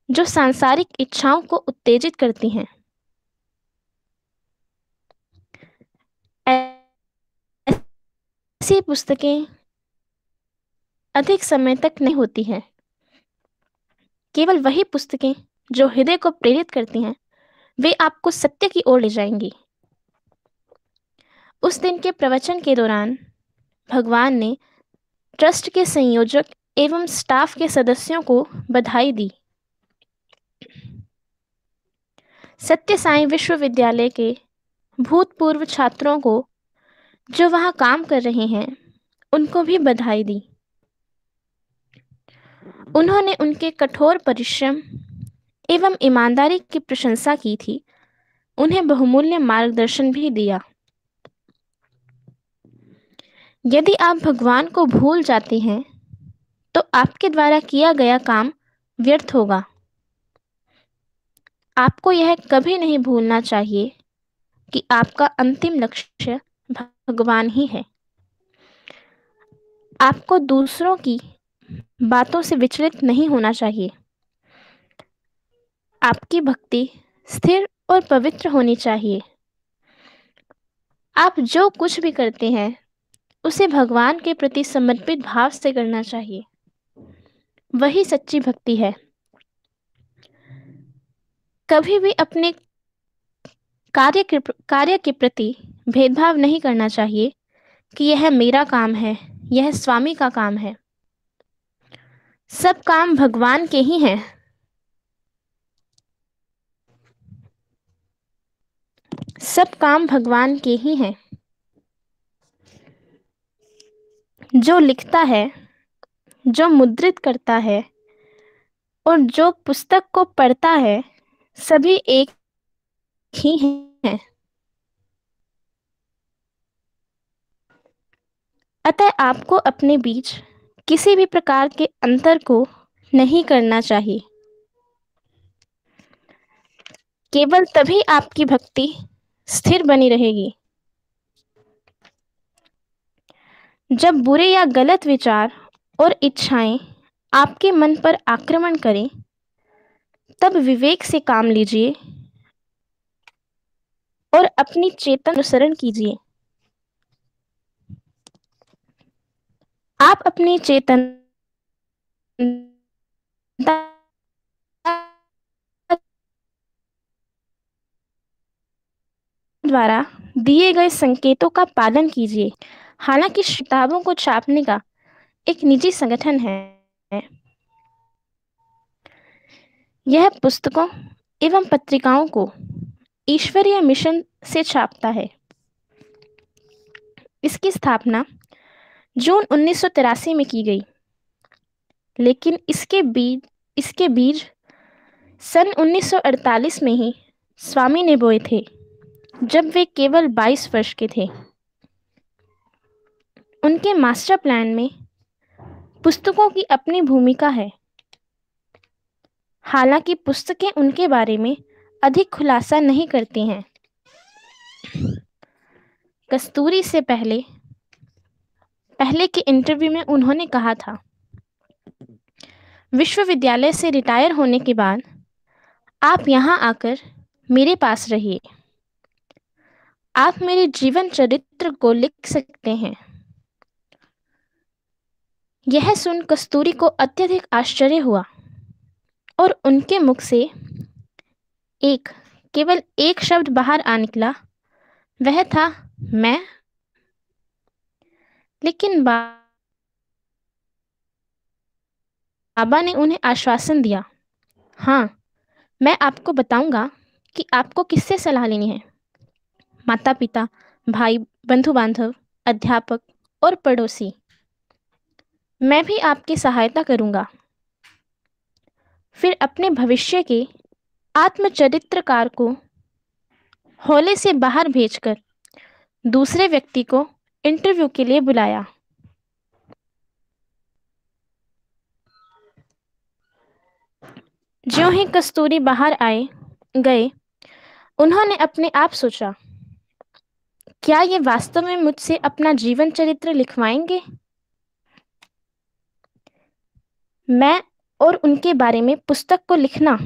S3: जो सांसारिक इच्छाओं को उत्तेजित करती हैं। ऐसी पुस्तकें अधिक समय तक नहीं होती हैं। केवल वही पुस्तकें जो हृदय को प्रेरित करती हैं, वे आपको सत्य की ओर ले जाएंगी। उस दिन के प्रवचन के दौरान भगवान ने ट्रस्ट के संयोजक एवं स्टाफ के सदस्यों को बधाई दी। सत्य साई विश्वविद्यालय के भूतपूर्व छात्रों को जो वहां काम कर रहे हैं, उनको भी बधाई दी। उन्होंने उनके कठोर परिश्रम एवं ईमानदारी की प्रशंसा की थी। उन्हें बहुमूल्य मार्गदर्शन भी दिया। यदि आप भगवान को भूल जाते हैं तो आपके द्वारा किया गया काम व्यर्थ होगा। आपको यह कभी नहीं भूलना चाहिए कि आपका अंतिम लक्ष्य भगवान ही है। आपको दूसरों की बातों से विचलित नहीं होना चाहिए। आपकी भक्ति स्थिर और पवित्र होनी चाहिए। आप जो कुछ भी करते हैं उसे भगवान के प्रति समर्पित भाव से करना चाहिए। वही सच्ची भक्ति है। कभी भी अपने कार्य के प्रति भेदभाव नहीं करना चाहिए कि यह मेरा काम है, यह स्वामी का काम है। सब काम भगवान के ही हैं। सब काम भगवान के ही हैं। जो लिखता है, जो मुद्रित करता है और जो पुस्तक को पढ़ता है, सभी एक ही हैं। अतः आपको अपने बीच किसी भी प्रकार के अंतर को नहीं करना चाहिए। केवल तभी आपकी भक्ति स्थिर बनी रहेगी। जब बुरे या गलत विचार और इच्छाएं आपके मन पर आक्रमण करें, तब विवेक से काम लीजिए और अपनी चेतन अनुसरण कीजिए। आप अपनी चेतन द्वारा दिए गए संकेतों का पालन कीजिए। हालांकि किताबों को छापने का एक निजी संगठन है, यह पुस्तकों एवं पत्रिकाओं को ईश्वरीय मिशन से छापता है। इसकी स्थापना जून 1983 में की गई, लेकिन इसके बीज सन 1948 में ही स्वामी ने बोए थे, जब वे केवल 22 वर्ष के थे। उनके मास्टर प्लान में पुस्तकों की अपनी भूमिका है। हालांकि पुस्तकें उनके बारे में अधिक खुलासा नहीं करती हैं। कस्तूरी से पहले पहले के इंटरव्यू में उन्होंने कहा था, विश्वविद्यालय से रिटायर होने के बाद आप यहाँ आकर मेरे पास रहिए। आप मेरे जीवन चरित्र को लिख सकते हैं। यह सुन कस्तूरी को अत्यधिक आश्चर्य हुआ और उनके मुख से केवल एक शब्द बाहर आ निकला, वह था मैं। लेकिन बाबा ने उन्हें आश्वासन दिया, हाँ, मैं आपको बताऊंगा कि आपको किससे सलाह लेनी है। माता पिता, भाई, बंधु बांधव, अध्यापक और पड़ोसी, मैं भी आपकी सहायता करूंगा। फिर अपने भविष्य के आत्मचरित्रकार को हौले से बाहर भेजकर दूसरे व्यक्ति को इंटरव्यू के लिए बुलाया। ज्यों ही कस्तूरी बाहर गए, उन्होंने अपने आप सोचा, क्या ये वास्तव में मुझसे अपना जीवन चरित्र लिखवाएंगे? मैं और उनके बारे में पुस्तक को लिखना।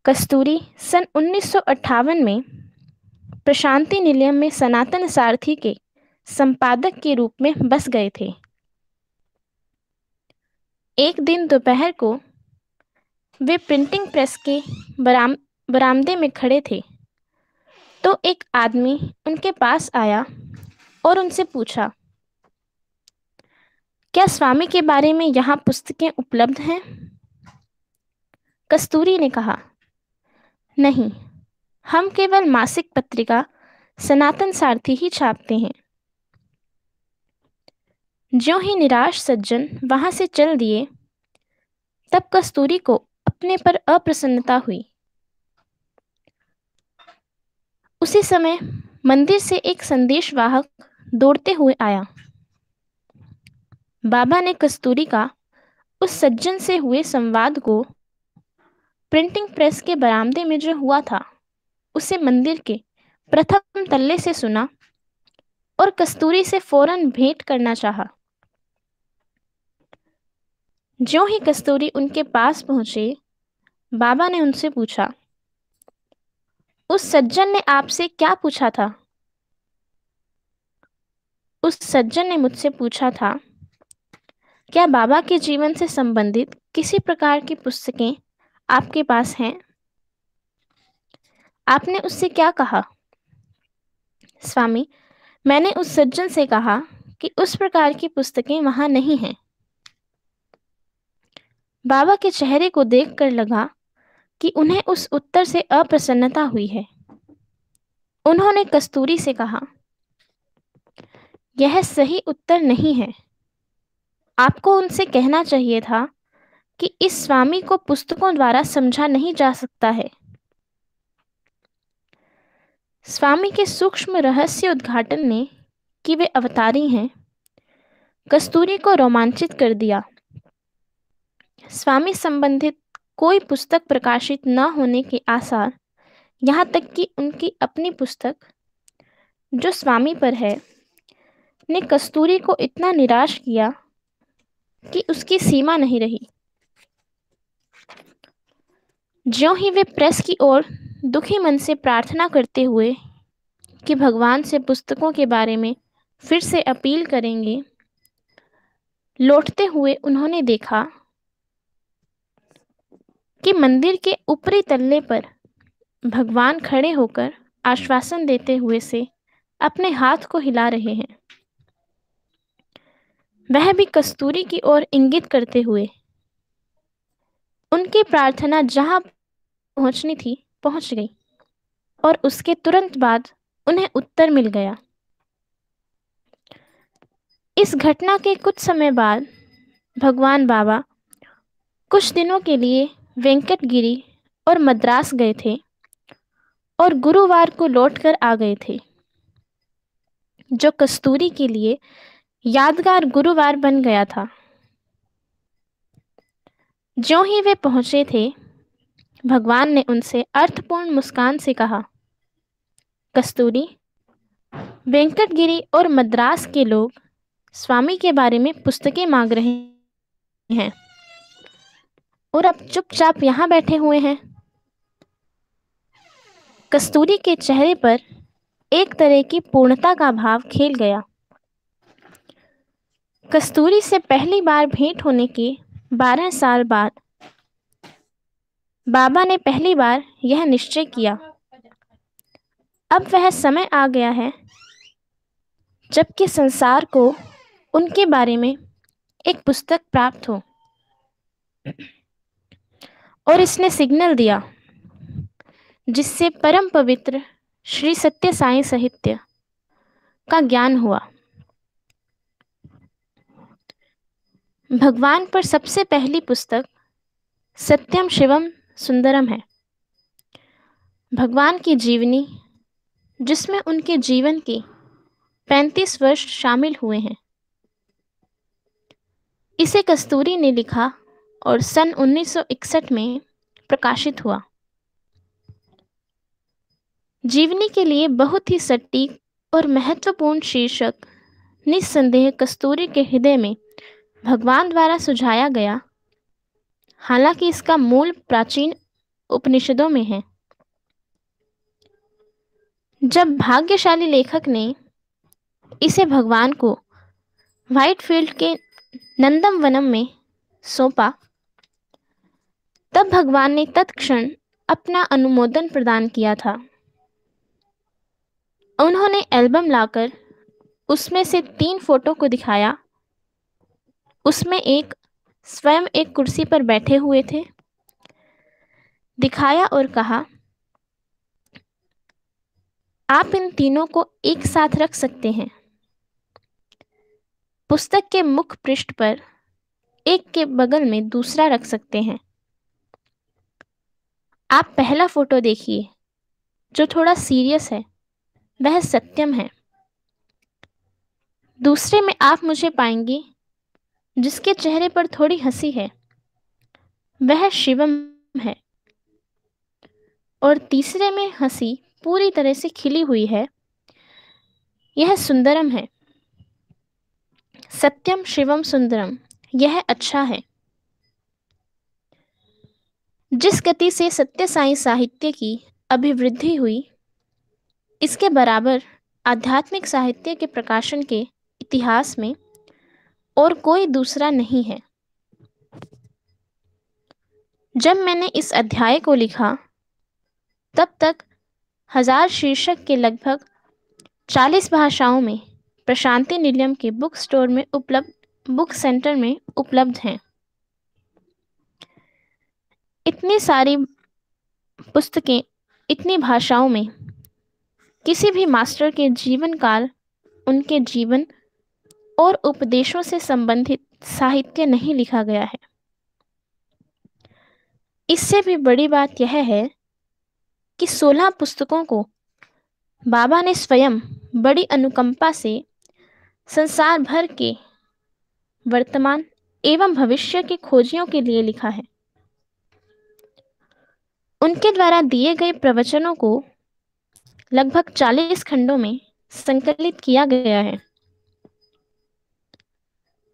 S3: कस्तूरी सन 1958 में प्रशांति निलयम में सनातन सारथी के संपादक के रूप में बस गए थे। एक दिन दोपहर को वे प्रिंटिंग प्रेस के बरामदे में खड़े थे तो एक आदमी उनके पास आया और उनसे पूछा, क्या स्वामी के बारे में यहाँ पुस्तकें उपलब्ध हैं? कस्तूरी ने कहा, नहीं, हम केवल मासिक पत्रिका सनातन सारथी ही छापते हैं। ज्यों ही निराश सज्जन वहां से चल दिए, तब कस्तूरी को अपने पर अप्रसन्नता हुई। उसी समय मंदिर से एक संदेशवाहक दौड़ते हुए आया। बाबा ने कस्तूरी का उस सज्जन से हुए संवाद को प्रिंटिंग प्रेस के बरामदे में जो हुआ था उसे मंदिर के प्रथम तल्ले से सुना और कस्तूरी से फौरन भेंट करना चाहा। ज्यों ही कस्तूरी उनके पास पहुंचे, बाबा ने उनसे पूछा, उस सज्जन ने आपसे क्या पूछा था? उस सज्जन ने मुझसे पूछा था, क्या बाबा के जीवन से संबंधित किसी प्रकार की पुस्तकें आपके पास हैं? आपने उससे क्या कहा? स्वामी, मैंने उस सज्जन से कहा कि उस प्रकार की पुस्तकें वहां नहीं हैं। बाबा के चेहरे को देखकर लगा कि उन्हें उस उत्तर से अप्रसन्नता हुई है। उन्होंने कस्तूरी से कहा, यह सही उत्तर नहीं है। आपको उनसे कहना चाहिए था कि इस स्वामी को पुस्तकों द्वारा समझा नहीं जा सकता है। स्वामी के सूक्ष्म रहस्य उद्घाटन ने कि वे अवतारी हैं, कस्तूरी को रोमांचित कर दिया। स्वामी संबंधित कोई पुस्तक प्रकाशित न होने के आसार, यहाँ तक कि उनकी अपनी पुस्तक जो स्वामी पर है, ने कस्तूरी को इतना निराश किया कि उसकी सीमा नहीं रही। ज्यों ही वे प्रेस की ओर दुखी मन से प्रार्थना करते हुए कि भगवान से पुस्तकों के बारे में फिर से अपील करेंगे, लौटते हुए उन्होंने देखा कि मंदिर के ऊपरी तल्ले पर भगवान खड़े होकर आश्वासन देते हुए से अपने हाथ को हिला रहे हैं, वह भी कस्तूरी की ओर इंगित करते हुए। उनकी प्रार्थना जहां पहुंचनी थी पहुंच गई और उसके तुरंत बाद उन्हें उत्तर मिल गया। इस घटना के कुछ समय बाद भगवान बाबा कुछ दिनों के लिए वेंकटगिरी और मद्रास गए थे और गुरुवार को लौटकर आ गए थे, जो कस्तूरी के लिए यादगार गुरुवार बन गया था। ज्यों ही वे पहुंचे थे, भगवान ने उनसे अर्थपूर्ण मुस्कान से कहा, कस्तूरी, वेंकटगिरी और मद्रास के लोग स्वामी के बारे में पुस्तकें मांग रहे हैं और अब चुपचाप यहाँ बैठे हुए हैं। कस्तूरी के चेहरे पर एक तरह की पूर्णता का भाव खेल गया। कस्तूरी से पहली बार भेंट होने के 12 साल बाद बाबा ने पहली बार यह निश्चय किया, अब वह समय आ गया है जबकि संसार को उनके बारे में एक पुस्तक प्राप्त हो। और इसने सिग्नल दिया जिससे परम पवित्र श्री सत्य साई साहित्य का ज्ञान हुआ। भगवान पर सबसे पहली पुस्तक सत्यम शिवम सुंदरम है। भगवान की जीवनी जिसमें उनके जीवन के 35 वर्ष शामिल हुए हैं। इसे कस्तूरी ने लिखा और सन 1961 में प्रकाशित हुआ। जीवनी के लिए बहुत ही सटीक और महत्वपूर्ण शीर्षक निस्संदेह कस्तूरी के हृदय में भगवान द्वारा सुझाया गया, हालांकि इसका मूल प्राचीन उपनिषदों में है। जब भाग्यशाली लेखक ने इसे भगवान को व्हाइटफील्ड के नंदम वनम में सौंपा, तब भगवान ने तत्क्षण अपना अनुमोदन प्रदान किया था। उन्होंने एल्बम लाकर उसमें से 3 फोटो को दिखाया। उसमें एक स्वयं एक कुर्सी पर बैठे हुए थे, दिखाया और कहा, आप इन तीनों को एक साथ रख सकते हैं। पुस्तक के मुख पृष्ठ पर एक के बगल में दूसरा रख सकते हैं। आप पहला फोटो देखिए जो थोड़ा सीरियस है, वह सत्यम है। दूसरे में आप मुझे पाएंगे जिसके चेहरे पर थोड़ी हंसी है, वह शिवम है। और तीसरे में हंसी पूरी तरह से खिली हुई है, यह सुंदरम है। सत्यम शिवम सुंदरम, यह अच्छा है। जिस गति से सत्य साई साहित्य की अभिवृद्धि हुई, इसके बराबर आध्यात्मिक साहित्य के प्रकाशन के इतिहास में और कोई दूसरा नहीं है। जब मैंने इस अध्याय को लिखा, तब तक 1000 शीर्षक के लगभग 40 भाषाओं में प्रशांति निलयम के बुक स्टोर में बुक सेंटर में उपलब्ध हैं। इतनी सारी पुस्तकें इतनी भाषाओं में किसी भी मास्टर के जीवन काल, उनके जीवन और उपदेशों से संबंधित साहित्य नहीं लिखा गया है। इससे भी बड़ी बात यह है कि 16 पुस्तकों को बाबा ने स्वयं बड़ी अनुकंपा से संसार भर के वर्तमान एवं भविष्य के खोजियों के लिए लिखा है। उनके द्वारा दिए गए प्रवचनों को लगभग 40 खंडों में संकलित किया गया है।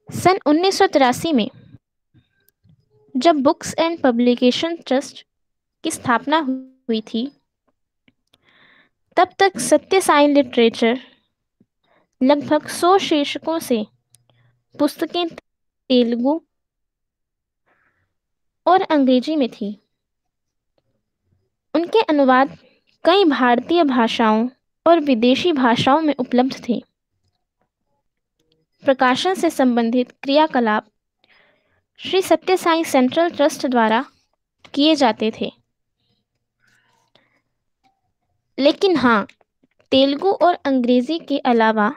S3: सन 1983 में जब बुक्स एंड पब्लिकेशन ट्रस्ट की स्थापना हुई थी, तब तक सत्य साई लिटरेचर लगभग 100 शीर्षकों से पुस्तकें तेलुगु और अंग्रेजी में थी। उनके अनुवाद कई भारतीय भाषाओं और विदेशी भाषाओं में उपलब्ध थे। प्रकाशन से संबंधित क्रियाकलाप श्री सत्य साई सेंट्रल ट्रस्ट द्वारा किए जाते थे। लेकिन हाँ, तेलुगु और अंग्रेजी के अलावा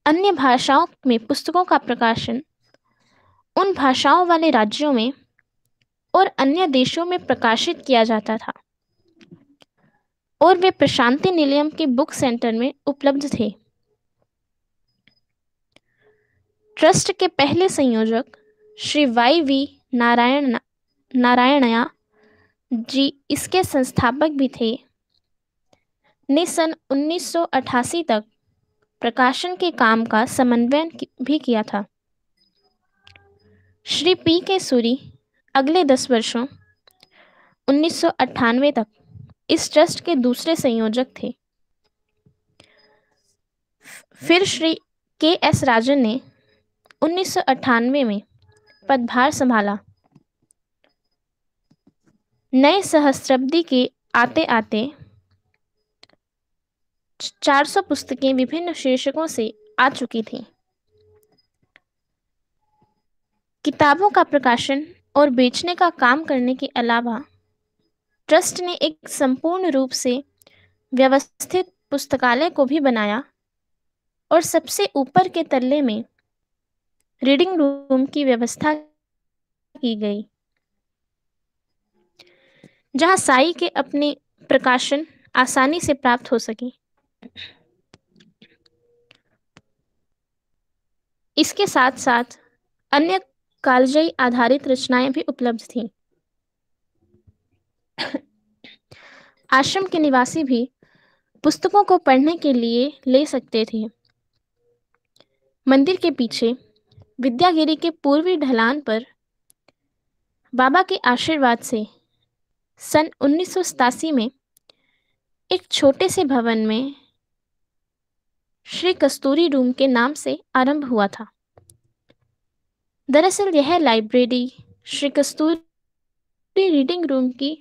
S3: अन्य भाषाओं में पुस्तकों का प्रकाशन उन भाषाओं वाले राज्यों में और अन्य देशों में प्रकाशित किया जाता था और वे प्रशांति निलयम के बुक सेंटर में उपलब्ध थे। ट्रस्ट के पहले संयोजक श्री वाई वी नारायणया जी इसके संस्थापक भी थे, ने सन 1988 तक प्रकाशन के काम का समन्वय भी किया था। श्री पी के सूरी अगले 10 वर्षों 1998 तक इस ट्रस्ट के दूसरे संयोजक थे। फिर श्री के एस राजन ने 1998 में पदभार संभाला। नए सहस्राब्दी के आते आते 400 पुस्तकें विभिन्न शीर्षकों से आ चुकी थीं। किताबों का प्रकाशन और बेचने का काम करने के अलावा ट्रस्ट ने एक संपूर्ण रूप से व्यवस्थित पुस्तकालय को भी बनाया और सबसे ऊपर के तल्ले में रीडिंग रूम की व्यवस्था की गई, जहां साई के अपने प्रकाशन आसानी से प्राप्त हो सके। इसके साथ साथ अन्य कालजयी आधारित रचनाएं भी उपलब्ध थीं। आश्रम के निवासी भी पुस्तकों को पढ़ने के लिए ले सकते थे। मंदिर के पीछे विद्यागिरी के पूर्वी ढलान पर बाबा के आशीर्वाद से सन 1987 में एक छोटे से भवन में श्री कस्तूरी रूम के नाम से आरंभ हुआ था। दरअसल यह लाइब्रेरी श्री कस्तूरी रीडिंग रूम की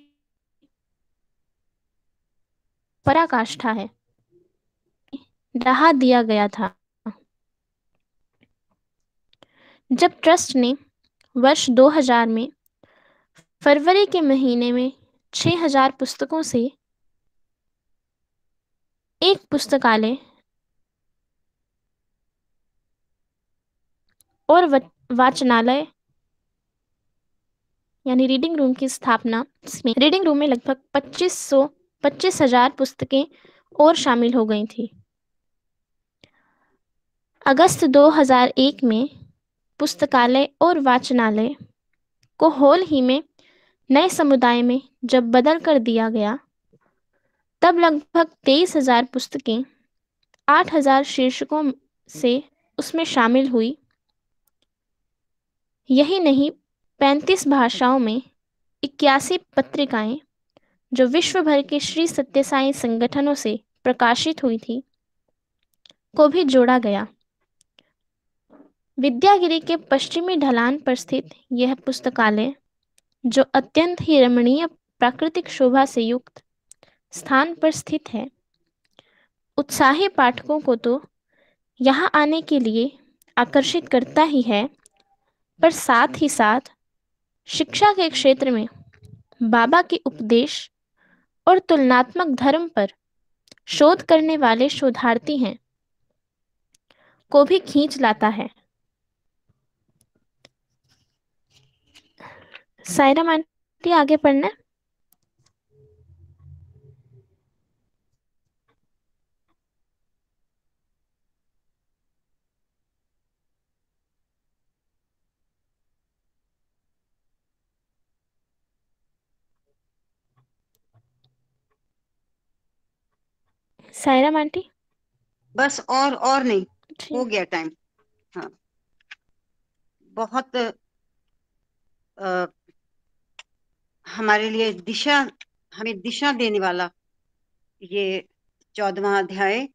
S3: पराकाष्ठा है। ढहा दिया गया था। जब ट्रस्ट ने वर्ष 2000 में फरवरी के महीने में 6000 पुस्तकों से एक पुस्तकालय और वाचनालय यानी रीडिंग रूम की स्थापना, इसमें रीडिंग रूम में लगभग 25,000 पुस्तकें और शामिल हो गई थी। अगस्त 2001 में पुस्तकालय और वाचनालय को हाल ही में नए समुदाय में जब बदल कर दिया गया, तब लगभग 23,000 पुस्तकें 8,000 शीर्षकों से उसमें शामिल हुई। यही नहीं, 35 भाषाओं में 81 पत्रिकाएं जो विश्व भर के श्री सत्य साई संगठनों से प्रकाशित हुई थी को भी जोड़ा गया। विद्यागिरी के पश्चिमी ढलान पर स्थित यह पुस्तकालय, जो अत्यंत ही रमणीय प्राकृतिक शोभा से युक्त स्थान पर स्थित है, उत्साही पाठकों को तो यहाँ आने के लिए आकर्षित करता ही है, पर साथ ही साथ शिक्षा के क्षेत्र में बाबा के उपदेश और तुलनात्मक धर्म पर शोध करने वाले शोधार्थी हैं को भी खींच लाता है। सायरा आंटी आगे पढ़ना है? सायरा आंटी
S2: बस और नहीं,
S3: ठीक।
S2: हो गया टाइम। हाँ, बहुत हमारे लिए हमें दिशा देने वाला ये 14वां अध्याय,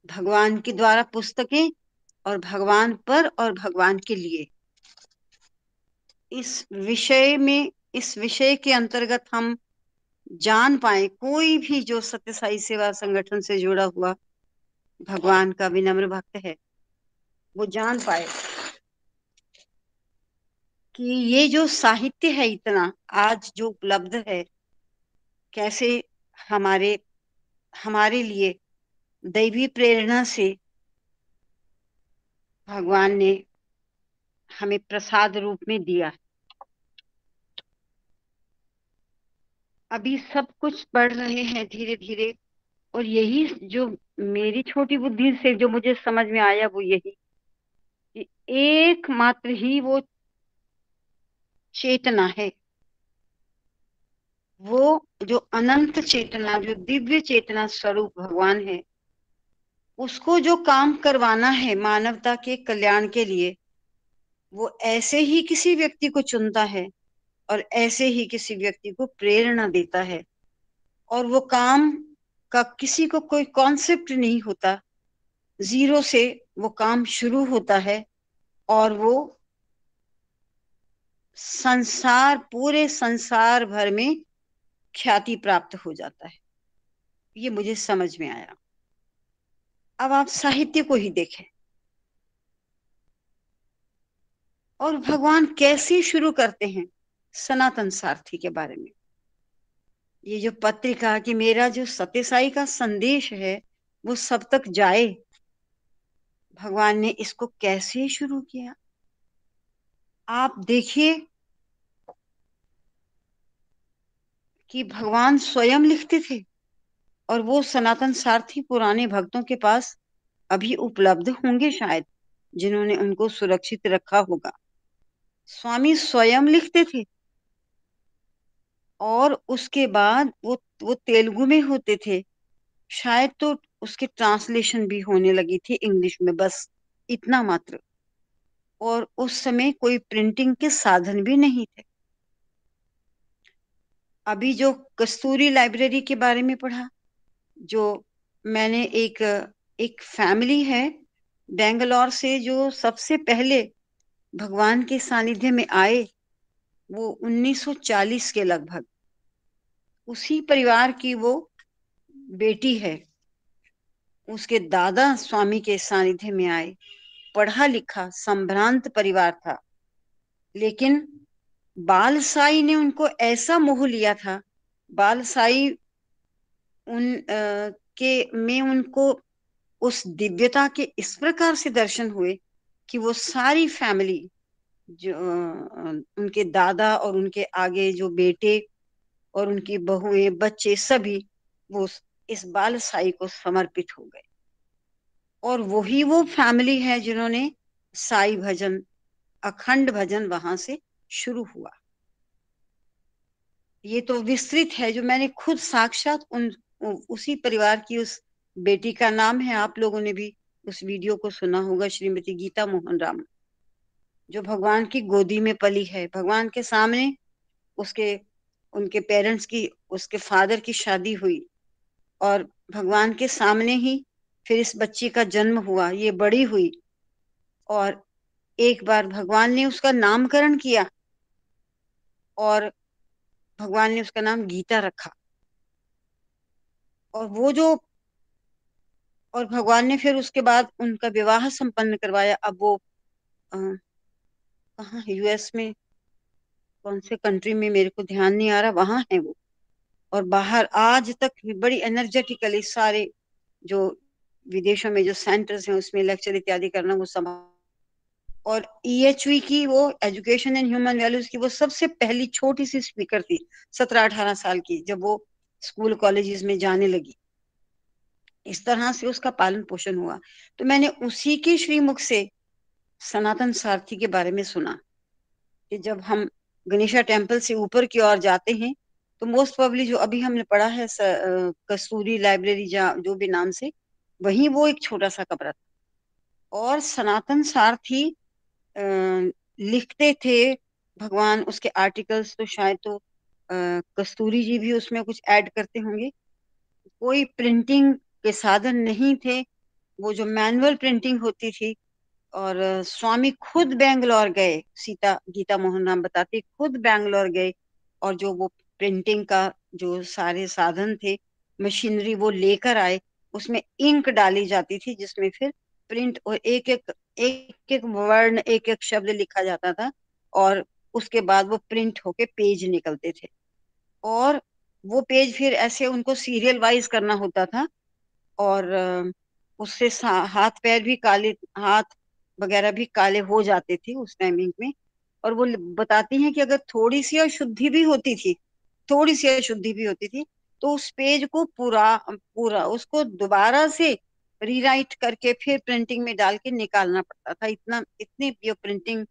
S2: भगवान के द्वारा पुस्तकें और भगवान पर और भगवान के लिए। इस विषय के अंतर्गत हम जान पाए, कोई भी जो सत्य साई सेवा संगठन से जुड़ा हुआ भगवान का विनम्र भक्त है, वो जान पाए कि ये जो साहित्य है इतना आज जो उपलब्ध है, कैसे हमारे लिए दैवी प्रेरणा से भगवान ने हमें प्रसाद रूप में दिया। अभी सब कुछ पढ़ रहे हैं धीरे धीरे, और यही जो मेरी छोटी बुद्धि से जो मुझे समझ में आया वो यही कि एकमात्र ही वो चेतना है, वो जो अनंत चेतना, जो दिव्य चेतना स्वरूप भगवान है, उसको जो काम करवाना है मानवता के कल्याण के लिए, वो ऐसे ही किसी व्यक्ति को चुनता है और ऐसे ही किसी व्यक्ति को प्रेरणा देता है। और वो काम का किसी को कोई कॉन्सेप्ट नहीं होता, जीरो से वो काम शुरू होता है और वो संसार, पूरे संसार भर में ख्याति प्राप्त हो जाता है। ये मुझे समझ में आया। अब आप साहित्य को ही देखें और भगवान कैसे शुरू करते हैं सनातन सारथी के बारे में। ये जो पत्रिका कि मेरा जो सत्यसाई का संदेश है वो सब तक जाए, भगवान ने इसको कैसे शुरू किया आप देखिए कि भगवान स्वयं लिखते थे और वो सनातन सारथी पुराने भक्तों के पास अभी उपलब्ध होंगे शायद, जिन्होंने उनको सुरक्षित रखा होगा। स्वामी स्वयं लिखते थे और उसके बाद वो तेलुगु में होते थे, शायद तो उसकी ट्रांसलेशन भी होने लगी थी इंग्लिश में, बस इतना मात्र। और उस समय कोई प्रिंटिंग के साधन भी नहीं थे। अभी जो कस्तूरी लाइब्रेरी के बारे में पढ़ा, जो मैंने एक फैमिली है बेंगलोर से जो सबसे पहले भगवान के सानिध्य में आए, वो 1940 के लगभग, उसी परिवार की वो बेटी है। उसके दादा स्वामी के सानिध्य में आए, पढ़ा लिखा संभ्रांत परिवार था, लेकिन बाल साई ने उनको ऐसा मोह लिया था। बाल साई के में उनको उस दिव्यता के इस प्रकार से दर्शन हुए कि वो सारी फैमिली, जो उनके दादा और उनके आगे जो बेटे और उनकी बहुएं, बच्चे, सभी वो इस बाल साई को समर्पित हो गए। और वही वो फैमिली है जिन्होंने साई भजन, अखंड भजन वहां से शुरू हुआ। ये तो विस्तृत है जो मैंने खुद साक्षात उसी परिवार की उस बेटी का नाम है, आप लोगों ने भी उस वीडियो को सुना होगा, श्रीमती गीता मोहन राम, जो भगवान की गोदी में पली है। भगवान के सामने उसके उनके पेरेंट्स की, उसके फादर की शादी हुई और भगवान के सामने ही फिर इस बच्ची का जन्म हुआ, ये बड़ी हुई और एक बार भगवान ने उसका नामकरण किया और भगवान ने उसका नाम गीता रखा। और वो जो और भगवान ने फिर उसके बाद उनका विवाह संपन्न करवाया। अब वो कहाँ, यूएस में, कौन से कंट्री में मेरे को ध्यान नहीं आ रहा, वहां है वो। और बाहर आज तक भी बड़ी एनर्जेटिकली सारे जो विदेशों में जो सेंटर्स हैं उसमें लेक्चर इत्यादि करना वो सब। और ईएचवी की, वो एजुकेशन एंड ह्यूमन वैल्यूज की, वो सबसे पहली छोटी सी स्पीकर थी, 17-18 साल की, जब वो स्कूल कॉलेजेस में जाने लगी। इस तरह से उसका पालन पोषण हुआ। तो मैंने उसी के श्रीमुख से सनातन सारथी के बारे में सुना कि जब हम गणेशा टेम्पल से ऊपर की ओर जाते हैं तो मोस्ट प्रोबेबली जो अभी हमने पढ़ा है कस्तूरी लाइब्रेरी जो भी नाम से, वही वो एक छोटा सा कमरा था। और सनातन सारथी लिखते थे भगवान, उसके आर्टिकल्स तो शायद तो कस्तूरी जी भी उसमें कुछ ऐड करते होंगे। कोई प्रिंटिंग के साधन नहीं थे, वो जो मैनुअल प्रिंटिंग होती थी। और स्वामी खुद बेंगलोर गए, सीता गीता मोहन राम बताते, खुद बेंगलोर गए और जो वो प्रिंटिंग का जो सारे साधन थे, मशीनरी, वो लेकर आए। उसमें इंक डाली जाती थी जिसमें फिर प्रिंट, और एक एक वर्ण, एक एक शब्द लिखा जाता था और उसके बाद वो प्रिंट होके पेज निकलते थे। और वो पेज फिर ऐसे उनको सीरियल वाइज करना होता था और उससे हाथ पैर भी काले, हाथ वगैरह भी काले हो जाते थे उस टाइमिंग में। और वो बताती हैं कि अगर थोड़ी सी अशुद्धि भी होती थी, थोड़ी सी अशुद्धि भी होती थी, तो उस पेज को पूरा पूरा उसको दोबारा से रीराइट करके फिर प्रिंटिंग में डाल के निकालना पड़ता था। इतनी जो प्रिंटिंग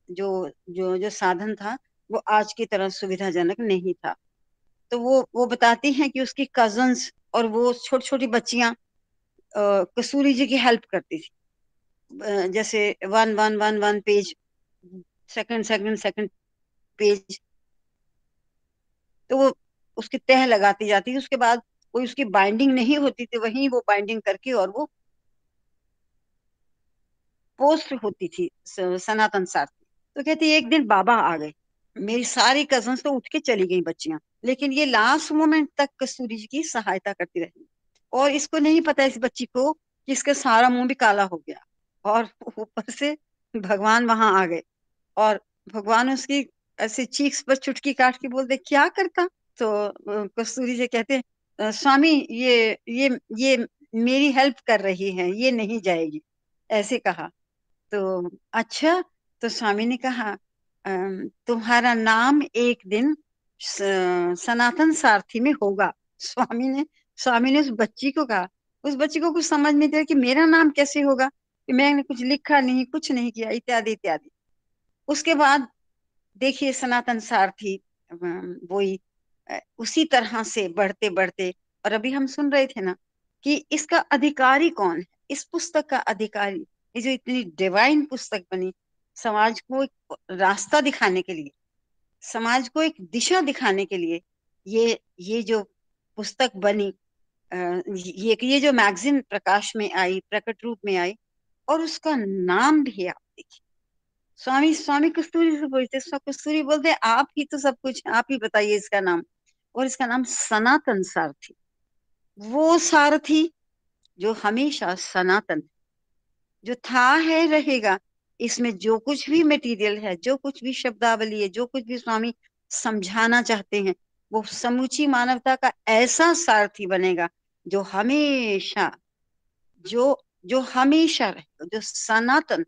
S2: जो जो जो साधन था वो आज की तरह सुविधाजनक नहीं था। तो वो बताती हैं कि उसकी कजन्स और वो छोटी छोटी बच्चियां कस्तूरी जी की हेल्प करती थी। जैसे 1 1 1 1 page, second second second page, तो वो उसकी तह लगाती जाती थी। उसके बाद कोई उसकी बाइंडिंग नहीं होती थी, वहीं वो बाइंडिंग करके और वो पोस्ट होती थी सनातन साथ में। तो कहती एक दिन बाबा आ गए, मेरी सारी कजन्स तो उठ के चली गई बच्चियां, लेकिन ये लास्ट मोमेंट तक कस्तूरी जी की सहायता करती रही। और इसको नहीं पता इस बच्ची को कि इसका सारा मुंह भी काला हो गया, और ऊपर से भगवान वहां आ गए और भगवान उसकी ऐसे चीक्स पर चुटकी काट के बोलते क्या करता। तो कस्तूरी जी कहते हैं स्वामी ये मेरी हेल्प कर रही है, ये नहीं जाएगी, ऐसे कहा। तो अच्छा, तो स्वामी ने कहा तुम्हारा नाम एक दिन सनातन सारथी में होगा। स्वामी ने उस बच्ची को कहा। उस बच्ची को कुछ समझ नहीं था कि मेरा नाम कैसे होगा, कि मैंने कुछ लिखा नहीं, कुछ नहीं किया, इत्यादि इत्यादि। उसके बाद देखिए सनातन सारथी वही उसी तरह से बढ़ते बढ़ते, और अभी हम सुन रहे थे ना कि इसका अधिकारी कौन है, इस पुस्तक का अधिकारी, ये जो इतनी डिवाइन पुस्तक बनी, समाज को एक रास्ता दिखाने के लिए, समाज को एक दिशा दिखाने के लिए, ये जो पुस्तक बनी, ये जो मैगजीन प्रकाश में आई, प्रकट रूप में आई, और उसका नाम भी आप देखिए, स्वामी स्वामी कस्तूरी से पूछते, कस्तूरी बोलते आप ही तो सब कुछ, आप ही बताइए इसका नाम। और इसका नाम सनातन सारथी, वो सारथी जो हमेशा सनातन, जो था है रहेगा। इसमें जो कुछ भी मटेरियल है, जो कुछ भी शब्दावली है, जो कुछ भी स्वामी समझाना चाहते हैं, वो समूची मानवता का ऐसा सारथी बनेगा जो हमेशा, जो जो हमेशा रहेगा, जो सनातन,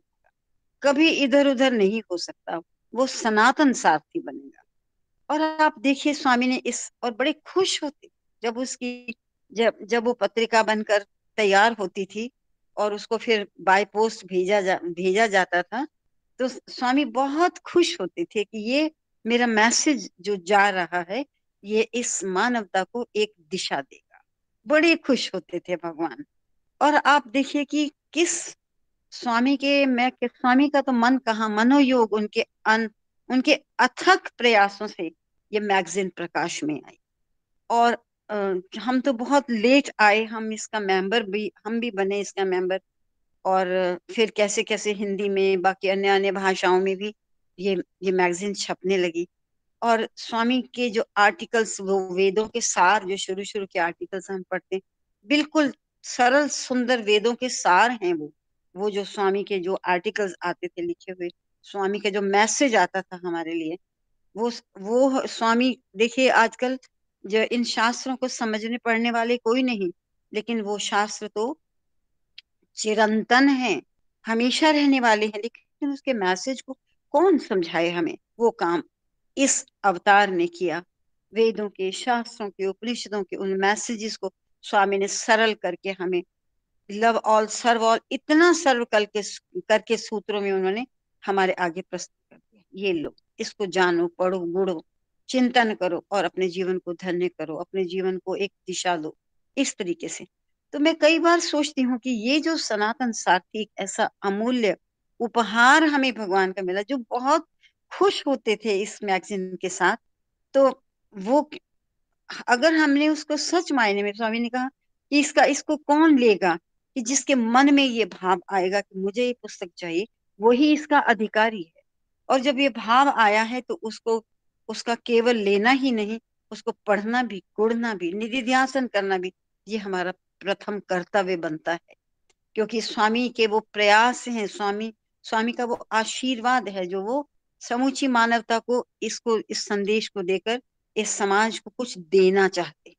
S2: कभी इधर उधर नहीं हो सकता, वो सनातन सारथी बनेगा। और आप देखिए स्वामी ने इस, और बड़े खुश होते जब उसकी, जब वो पत्रिका बनकर तैयार होती थी और उसको फिर बाय पोस्ट भेजा जाता था, तो स्वामी बहुत खुश होते थे कि ये मेरा मैसेज जो जा रहा है, ये इस मानवता को एक दिशा देगा। बड़े खुश होते थे भगवान। और आप देखिए कि किस स्वामी के, मैं कि स्वामी का तो मन कहाँ, मनोयोग उनके अथक प्रयासों से ये मैगजीन प्रकाश में आई। और हम तो बहुत लेट आए, हम भी बने इसका मेंबर। और फिर कैसे कैसे हिंदी में, बाकी अन्य अन्य भाषाओं में भी ये मैगजीन छपने लगी। और स्वामी के जो आर्टिकल्स, वो वेदों के सार, जो शुरू शुरू के आर्टिकल्स हम पढ़ते हैं, बिल्कुल सरल सुंदर वेदों के सार हैं वो जो स्वामी के जो आर्टिकल्स आते थे लिखे हुए, स्वामी का जो मैसेज आता था हमारे लिए, वो स्वामी, देखिए आजकल जो इन शास्त्रों को समझने पढ़ने वाले कोई नहीं, लेकिन वो शास्त्र तो चिरंतन है, हमेशा रहने वाले हैं, लेकिन उसके मैसेज को कौन समझाए हमें, वो काम इस अवतार ने किया। वेदों के, शास्त्रों के, उपनिषदों के उन मैसेजेस को स्वामी ने सरल करके हमें, लव ऑल सर्व ऑल, इतना सर्व करके सूत्रों में उन्होंने हमारे आगे प्रस्तुत कर दिया। ये लो, इसको जानो, पढ़ो, गुड़ो, चिंतन करो और अपने जीवन को धन्य करो, अपने जीवन को एक दिशा दो, इस तरीके से। तो मैं कई बार सोचती हूँ कि ये जो सनातन साथी, ऐसा अमूल्य उपहार हमें भगवान का मिला, जो बहुत खुश होते थे इस मैगजीन के साथ। तो वो, अगर हमने उसको सच मायने में, स्वामी ने कहा कि इसको कौन लेगा, कि जिसके मन में ये भाव आएगा कि मुझे ये पुस्तक चाहिए, वही इसका अधिकारी है। और जब ये भाव आया है तो उसको, उसका केवल लेना ही नहीं, उसको पढ़ना भी, गुड़ना भी, निधिध्यासन करना भी, ये हमारा प्रथम कर्तव्य बनता है। क्योंकि स्वामी के वो प्रयास हैं, स्वामी का वो आशीर्वाद है, जो वो समूची मानवता को इस संदेश को देकर इस समाज को कुछ देना चाहते हैं।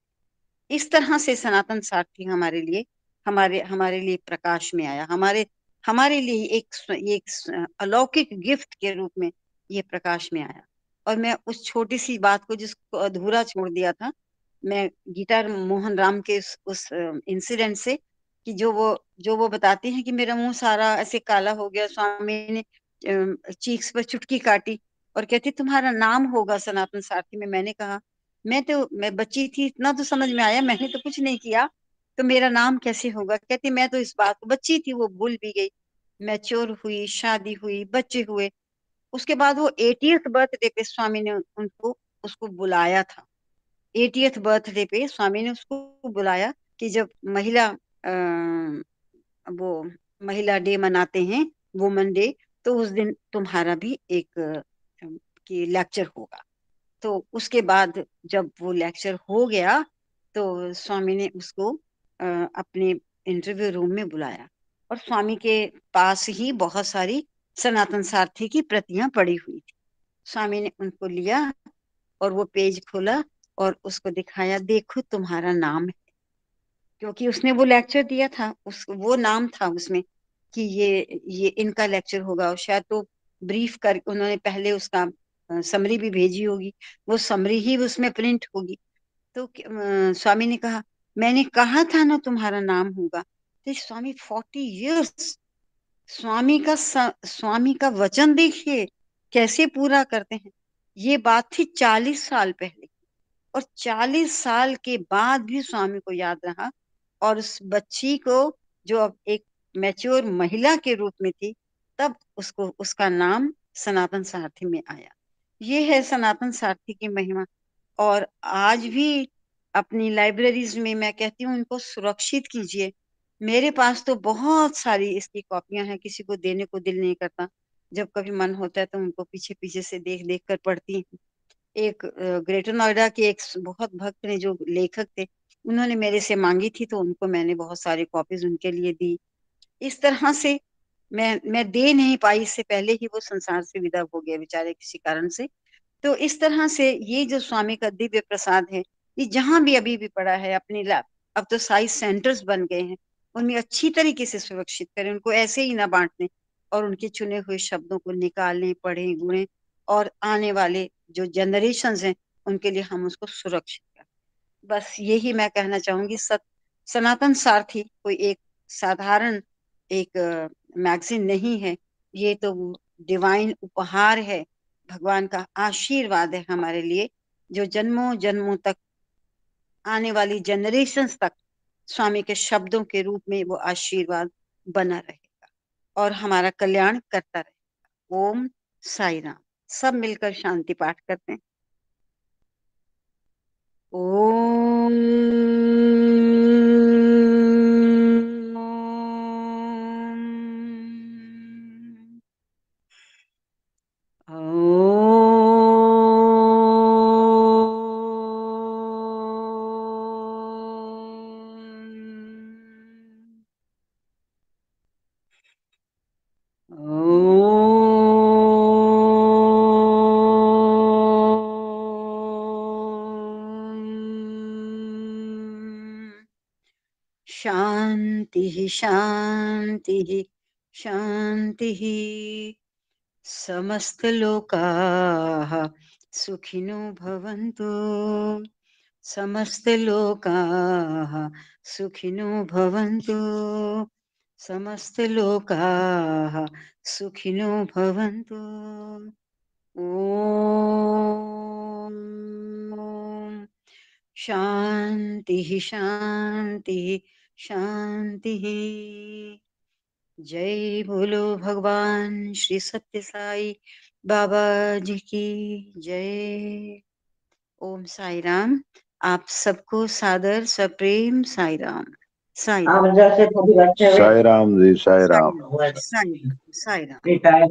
S2: इस तरह से सनातन सारथी हमारे हमारे लिए प्रकाश में आया, हमारे हमारे लिए एक अलौकिक गिफ्ट के रूप में ये प्रकाश में आया। और मैं उस छोटी सी बात को, जिसको अधूरा छोड़ दिया था, मैं गीता मोहन राम के उस इंसिडेंट से, कि जो वो बताते हैं कि मेरा मुंह सारा ऐसे काला हो गया, स्वामी ने चीक्स पर चुटकी काटी, और कहती तुम्हारा नाम होगा सनातन सारथी में। मैंने कहा मैं बच्ची थी, इतना तो समझ में आया, मैंने तो कुछ नहीं किया, तो मेरा नाम कैसे होगा। कहती मैं तो इस बात को, बच्ची थी वो, भूल भी गई। मैच्योर हुई, शादी हुई, बच्चे हुए, उसके बाद वो 80th बर्थडे पे स्वामी ने उनको उसको बुलाया था। 80th बर्थडे पे स्वामी ने उसको बुलाया कि जब महिला वो महिला डे मनाते हैं, वुमन डे, तो उस दिन तुम्हारा भी एक कि लेक्चर होगा। तो उसके बाद जब वो लेक्चर हो गया तो स्वामी ने उसको अपने इंटरव्यू रूम में बुलाया, और स्वामी के पास ही बहुत सारी सनातन सारथी की प्रतियां पड़ी हुई थी। स्वामी ने उनको लिया और वो पेज खोला और उसको दिखाया, देखो तुम्हारा नाम है। क्योंकि उसने वो लेक्चर दिया था, वो नाम था उसमें कि ये इनका लेक्चर होगा, और शायद तो ब्रीफ कर उन्होंने पहले उसका समरी भी भेजी होगी, वो समरी ही उसमें प्रिंट होगी। तो स्वामी ने कहा, मैंने कहा था ना तुम्हारा नाम होगा। तो स्वामी 40 इयर्स, स्वामी का वचन देखिए कैसे पूरा करते हैं। ये बात थी 40 साल पहले, और 40 साल के बाद भी स्वामी को याद रहा, और उस बच्ची को जो अब एक मैच्योर महिला के रूप में थी, तब उसको उसका नाम सनातन सारथी में आया। ये है सनातन सारथी की महिमा। और आज भी अपनी लाइब्रेरीज में मैं कहती हूँ इनको सुरक्षित कीजिए। मेरे पास तो बहुत सारी इसकी कॉपियां हैं, किसी को देने को दिल नहीं करता, जब कभी मन होता है तो उनको पीछे पीछे से देख देख कर पढ़ती हूँ। एक ग्रेटर नोएडा के एक बहुत भक्त ने, जो लेखक थे, उन्होंने मेरे से मांगी थी, तो उनको मैंने बहुत सारी कॉपीज उनके लिए दी। इस तरह से मैं दे नहीं पाई, इससे पहले ही वो संसार से विदा हो गया बेचारे किसी कारण से। तो इस तरह से ये जो स्वामी का दिव्य प्रसाद है, ये जहां भी अभी भी पड़ा है अपनी लैब, अब तो साइज सेंटर्स बन गए हैं, उनमें अच्छी तरीके से सुरक्षित करें, उनको ऐसे ही ना बांटने, और उनके चुने हुए शब्दों को निकालें, पढ़ें, गुणें, और आने वाले जो जनरेशंस हैं उनके लिए हम उसको सुरक्षित करें। बस यही मैं कहना चाहूंगी। सनातन सारथी कोई एक साधारण एक मैगजीन नहीं है, ये तो डिवाइन उपहार है, भगवान का आशीर्वाद है हमारे लिए, जो जन्मों जन्मों तक, आने वाली जनरेशंस तक स्वामी के शब्दों के रूप में वो आशीर्वाद बना रहेगा और हमारा कल्याण करता रहेगा। ओम साई राम। सब मिलकर शांति पाठ करते हैं। ओम शांति शांति शांति। समस्त लोकाः सुखिनो भवन्तु, समस्त लोकाः सुखिनो भवन्तु, समस्त लोकाः सुखिनो भवन्तु। ओम शांति शांति शांति। जय बोलो भगवान श्री सत्य साई बाबा जी की जय। ओम साई राम। आप सबको सादर सप्रेम साई राम। साई राम।
S4: साई राम जी, साई राम।
S2: साई राम। साई राम।
S1: रिटायर